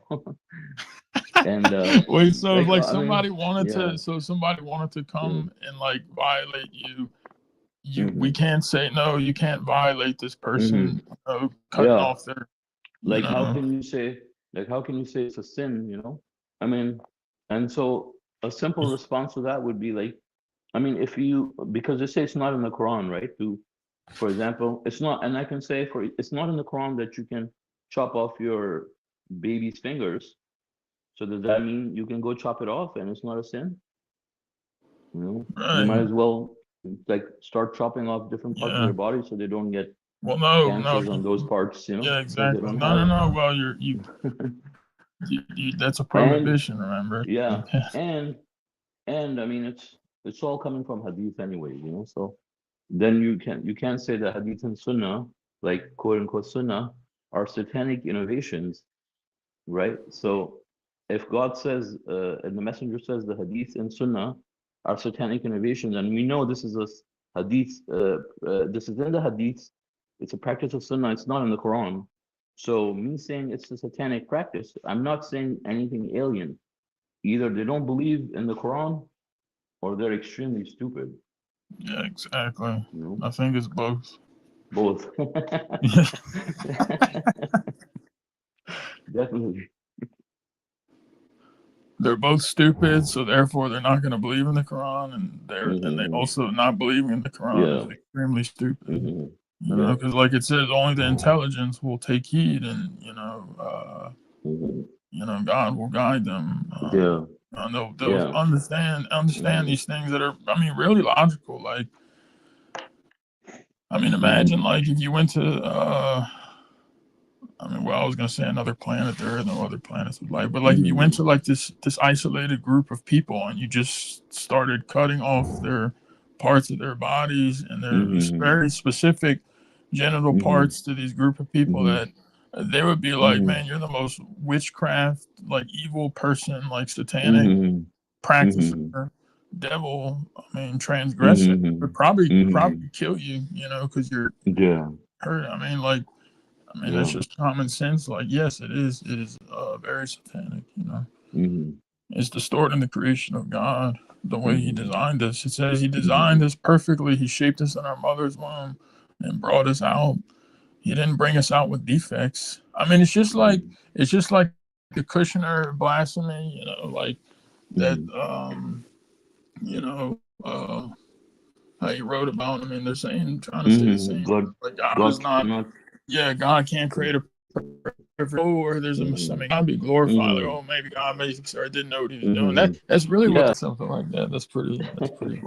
And wait. So if like like I mean, yeah. somebody wanted to Yeah. come and like violate you, we Hmm. can't say no. You can't violate this Hmm. person. Cutting Yeah. off their, you Like how know. can you say it's a sin, I mean, and so a simple response to that would be like, I mean, if you, because they say it's not in the Quran, right? For example, it's not, and I can say it's not in the Quran that you can chop off your baby's fingers. So does that mean you can go chop it off and it's not a sin? You might Right. as well like start chopping off different parts of Yeah. their body so they don't get Well, no, cancers on those parts, yeah, so they exactly. don't No, no, have. no. Well, that's a And prohibition. Remember? yeah, You can't. and I mean it's all coming from hadith anyway, so then you can't say that hadith and sunnah, like quote unquote sunnah, are satanic innovations, right? So if God says and the messenger says the hadith and sunnah are satanic innovations, and we know this is a hadith, this is in the hadith, it's a practice of sunnah, it's not in the Quran. So me saying it's a satanic practice, I'm not saying anything alien. Either they don't believe in the Quran or they're extremely stupid. Yeah, exactly. You know, I think it's both. both. Definitely. They're both stupid, so therefore they're not going to believe in the Quran, and they Hmm. also not believing in the Quran is Yeah. extremely stupid. Hmm. Yeah. Because like it says, only the intelligence will take heed, and Hmm. God will guide them. Yeah. And they'll Yeah. understand Hmm. these things that are, I mean, really logical. Like, I mean, imagine Hmm. like if you went to I mean, well, I was gonna say another planet. There are no other planets with life, but like if you went Hmm. to like this isolated group of people and you just started cutting off their parts of their bodies and their Hmm. very specific genital Hmm. parts to these group of people, Hmm. that they would be like, Hmm. man, you're the most witchcraft, like evil person, like satanic Hmm. Hmm. practicer, devil. I mean, transgressor. Hmm. Would probably Hmm. kill you, because you're Yeah. hurt. I mean, that's Yeah. just common sense. Like, yes, it is. It is very satanic. Hmm. It's distorting the creation of God, the way He Hmm. designed us. It says He designed Hmm. us perfectly. He shaped us in our mother's womb and brought us out. He didn't bring us out with defects. I mean, it's just like the Kushner blasphemy. Like that. Hmm. You know. How he wrote about. I mean, they're trying to say the Hmm. same. God, Like God is God not. cannot. Yeah, God can't create a perfect. Or there's a Hmm. mistake. God be glorified. Like, Hmm. oh, maybe God made or didn't know what He was doing. Hmm. That's really what Yeah. something like that. That's pretty. That's pretty.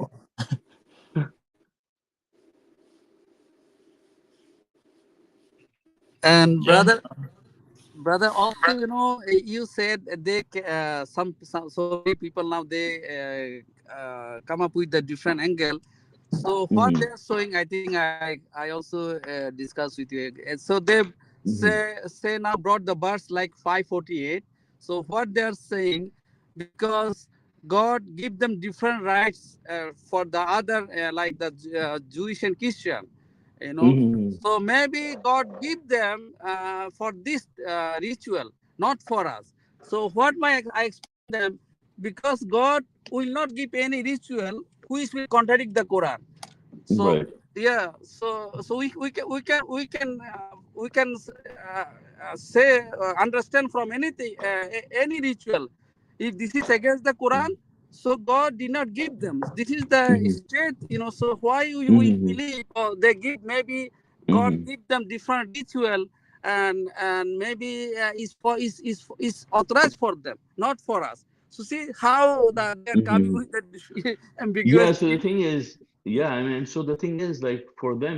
And Yeah. brother, also, you said so many people now they come up with a different angle. So what Hmm. they're showing, I think I also discussed with you. So they Hmm. say now brought the birds like 548. So what they're saying, because God give them different rights for the other like the Jewish and Christian, you know. Hmm. So maybe God give them for this ritual, not for us. So what I explain them, because God will not give any ritual which will contradict the Quran. So Right. yeah, so we can say understand from anything any ritual. If this is against the Quran, so God did not give them. This is the Hmm. state, So why we Hmm. believe they give, maybe God Hmm. give them different ritual, and maybe is authorized for them, not for us. So see how they are coming Hmm. with the ambiguous Yeah. So the thing. thing is, yeah, I mean, so the thing is, like for them,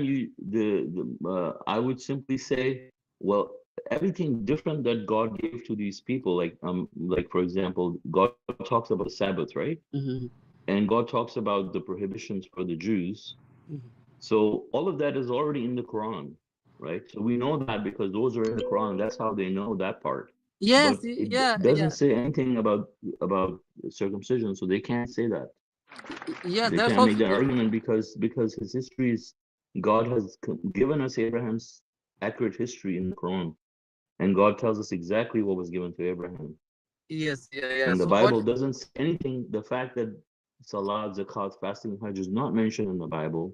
I would simply say, well, everything different that God gave to these people, like for example, God talks about the Sabbath, right? Mhm. And God talks about the prohibitions for the Jews. So all of that is already in the Quran, right? So we know that because those are in the Quran. That's how they know that part. Yes, But it yeah, doesn't yeah, say anything about circumcision, so they can't say that. yeah. They That's can't make also that yeah. argument because his history is God has given us Abraham's accurate history in the Quran, and God tells us exactly what was given to Abraham. Yes, yeah, yeah. And the So what? Bible doesn't say anything. The fact that Salah, Zakat, fasting, Hajj is not mentioned in the Bible,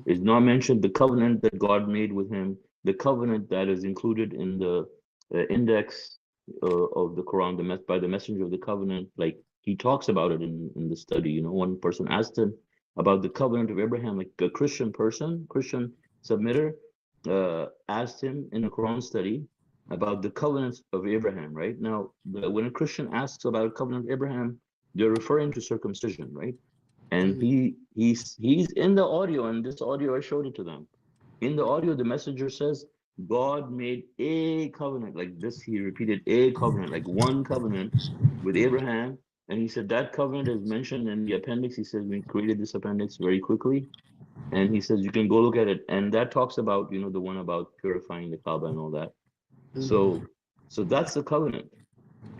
is not mentioned. The covenant that God made with him, the covenant that is included in the index of the Quran, by the messenger of the covenant, like he talks about it in the study. One person asked him about the covenant of Abraham, like a Christian submitter, asked him in a Quran study about the covenants of Abraham, right? Now, when a Christian asks about a covenant of Abraham, they're referring to circumcision, right? And Mhm. he's in the audio, and this audio I showed it to them. In the audio, the messenger says, God made a covenant like this. He repeated a covenant, like one covenant with Abraham. And he said that covenant is mentioned in the appendix. He says we created this appendix very quickly. And he says you can go look at it. And that talks about, the one about purifying the Kaaba and all that. So that's the covenant,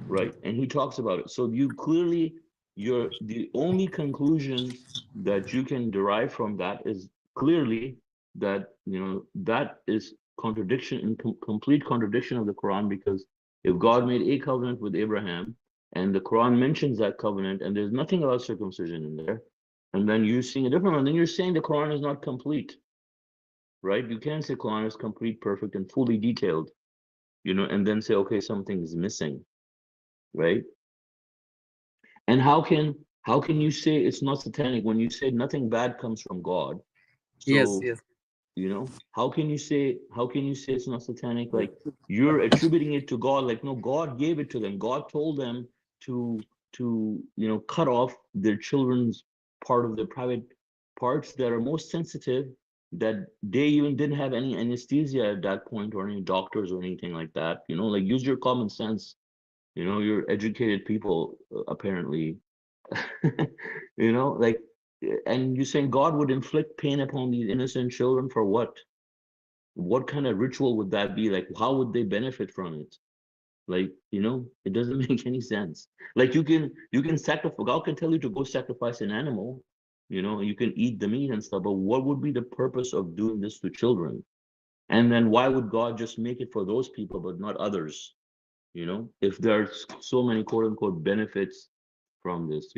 right? And he talks about it. So you clearly, the only conclusion that you can derive from that is clearly that, that is contradiction in complete contradiction of the Quran, because if God made a covenant with Abraham and the Quran mentions that covenant and there's nothing about circumcision in there, and then you're seeing a different one, then you're saying the Quran is not complete, right? You can't say Quran is complete, perfect, and fully detailed, and then say, okay, something is missing, right? And how can you say it's not satanic when you say nothing bad comes from God? Yes, So, yes. how can you say it's not satanic? Like you're attributing it to God. Like, no, God gave it to them. God told them to cut off their children's part of their private parts that are most sensitive, that they even didn't have any anesthesia at that point or any doctors or anything like that. Like use your common sense. You're educated people, apparently. Like, and you're saying God would inflict pain upon these innocent children for what? What kind of ritual would that be? Like, how would they benefit from it? Like, it doesn't make any sense. Like you can sacrifice, God can tell you to go sacrifice an animal, and you can eat the meat and stuff, but what would be the purpose of doing this to children? And then why would God just make it for those people but not others? If there's so many quote unquote benefits from this.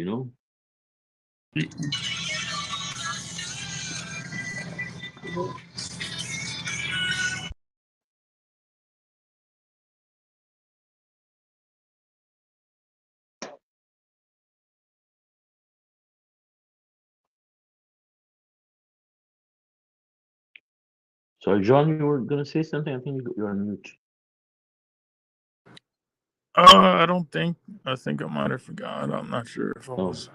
Sorry, John, you were gonna say something. I think you're on mute. I don't think. I think I might have forgot. I'm not sure if I Oh. was.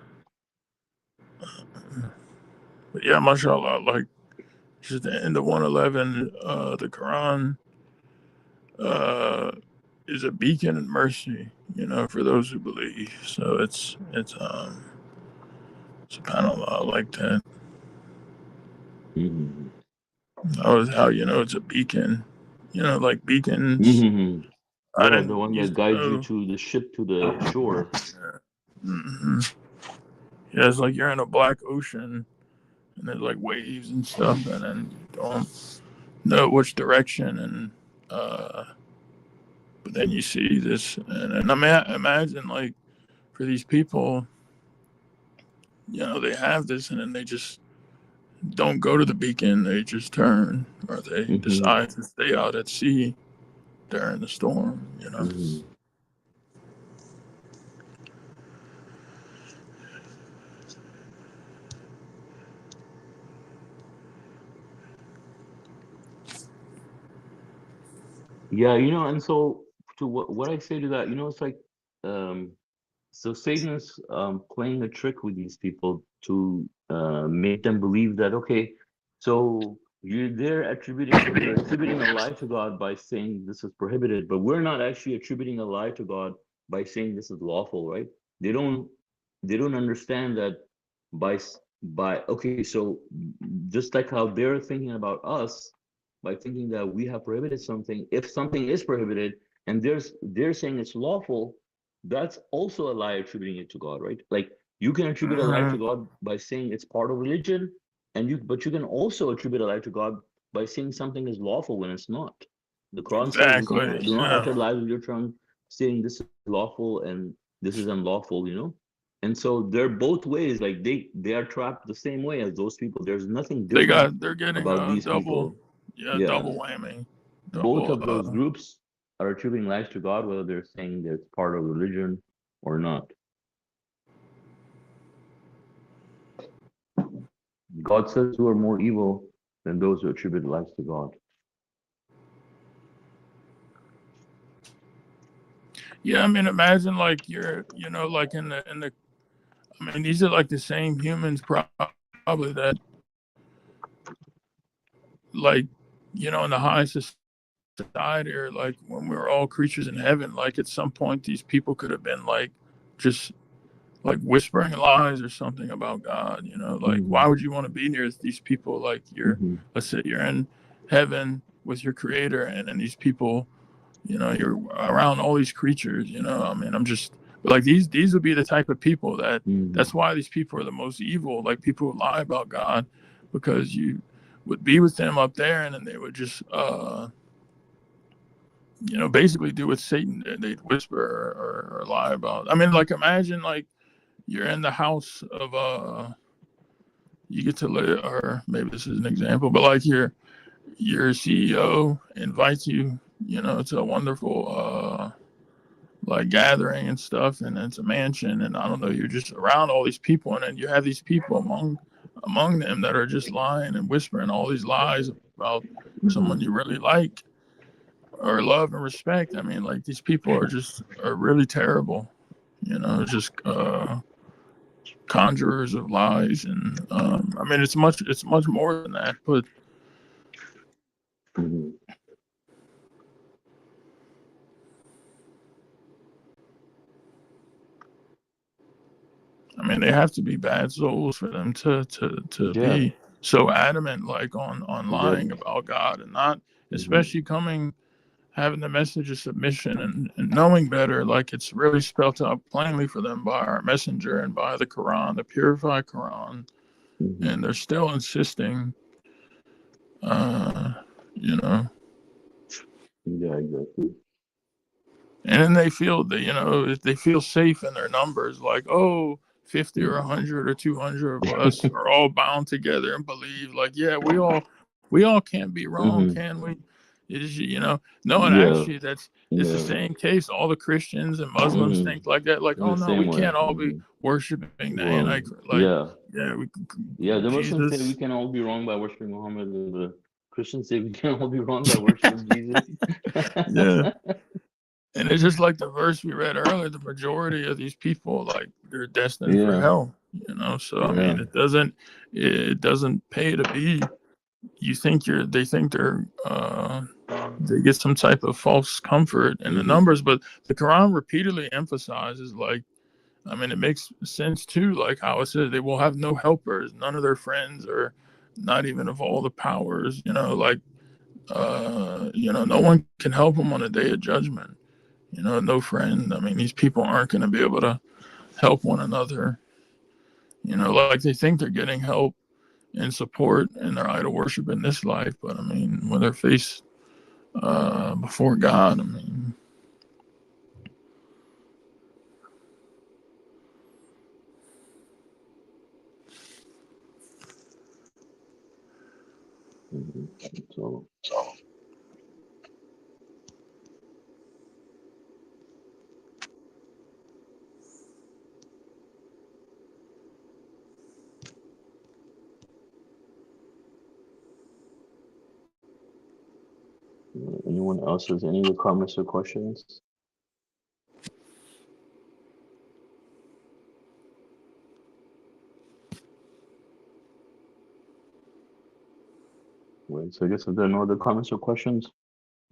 But yeah, mashallah. Like just the end of 111, the Quran is a beacon of mercy, for those who believe. So it's subhanallah, like that. Mm-hmm. That was how it's a beacon. Like beacons. Mm-hmm. I Yeah, the didn't one that used to guides you know. to the ship to the shore. Hmm. Yeah, it's like you're in a black ocean and there's like waves and stuff, and then you don't know which direction, and but then you see this, and imagine like for these people, they have this, and then they just don't go to the beacon, they just turn, or they Mm-hmm. decide to stay out at sea during the storm. Mm-hmm. Yeah, and so to what I say to that, it's like, um, so Satan's playing a trick with these people to make them believe that, okay, so you're attributing a lie to God by saying this is prohibited, but we're not actually attributing a lie to God by saying this is lawful, right? They don't they don't understand that by okay, so just like how they're thinking about us, by thinking that we have prohibited something, if something is prohibited and they're saying it's lawful, that's also a lie attributing it to God, right? Like you can attribute a lie to Hmm. God by saying it's part of religion, but you can also attribute a lie to God by saying something is lawful when it's not. The Quran says, Exactly. do not Yeah. utter lies with your tongue, saying this is lawful and this is unlawful. And so they're both ways, like they are trapped the same way as those people. There's nothing different They're getting about a these double, people. yeah, Yeah, double whammy, both double. of those groups are attributing lies to God, whether they're saying that it's part of religion or not. God says who are more evil than those who attribute lies to God. Yeah, I mean, imagine like you're, like in the. I mean, these are like the same humans probably that like you know, in the high society, or like when we were all creatures in heaven, like at some point these people could have been like just like whispering lies or something about God, you know, like why would you want to be near these people? Like let's say you're in heaven with your creator, and then these people, you know, you're around all these creatures, you know. I mean, I'm just like these would be the type of people that's why these people are the most evil, like people who lie about God, because you would be with them up there, and then they would just you know, basically do what Satan did. They'd whisper or lie about. I mean, like imagine like you're in the house of you get to live, or maybe this is an example, but like your CEO invites you, you know, to a wonderful like gathering and stuff, and it's a mansion, and I don't know, you're just around all these people, and then you have these people among them that are just lying and whispering all these lies about someone you really like or love and respect. I mean, like these people are really terrible, you know, just conjurers of lies, and I mean it's much more than that, but I mean they have to be bad souls for them to be so adamant like on lying about God, and not especially having the message of submission and knowing better, like it's really spelled out plainly for them by our messenger and by the Quran, the purified Quran, and they're still insisting, you know. Yeah, exactly. And then they feel that, you know, they feel safe in their numbers, like, oh, 50 or 100 or 200 of us are all bound together and believe, like, yeah, we all can't be wrong, can we? It is, you know, no, and actually it's the same case. All the Christians and Muslims think like that, like, oh The no, same we way. can't all be worshiping the Well, Antichrist, like, yeah, the Muslims say we Jesus. can all be wrong by worshiping Muhammad, and the Christians say we can all be wrong by worshiping Jesus. Yeah. And it's just like the verse we read earlier, the majority of these people, like, they're destined for hell, you know? So, I mean, it doesn't pay to be, they think they get some type of false comfort in the numbers, but the Quran repeatedly emphasizes, like, I mean, it makes sense too, like how it says they will have no helpers, none of their friends, or not even of all the powers, you know, like, you know, no one can help them on the day of judgment. You know, no friend. I mean, these people aren't going to be able to help one another. You know, like they think they're getting help and support in their idol worship in this life, but I mean, when they're faced before God, I mean. So. Anyone else has any other comments or questions? Right, so I guess if there are no other comments or questions,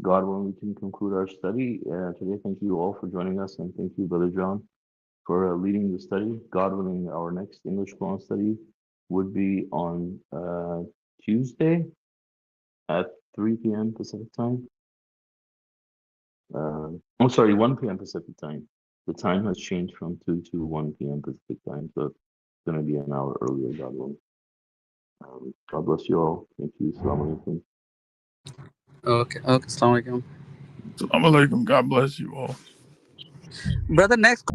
God willing, we can conclude our study today. Thank you all for joining us, and thank you, Brother John, for leading the study. God willing, our next English Quran study would be on Tuesday at 3 p.m. Pacific time. I'm sorry, 1 p.m. Pacific time. The time has changed from 2 to 1 p.m. Pacific time, so it's going to be an hour earlier, God willing. God bless you all. Thank you. Assalamu alaikum. Okay, Assalamu alaikum. Assalamu alaikum. God bless you all. Brother, next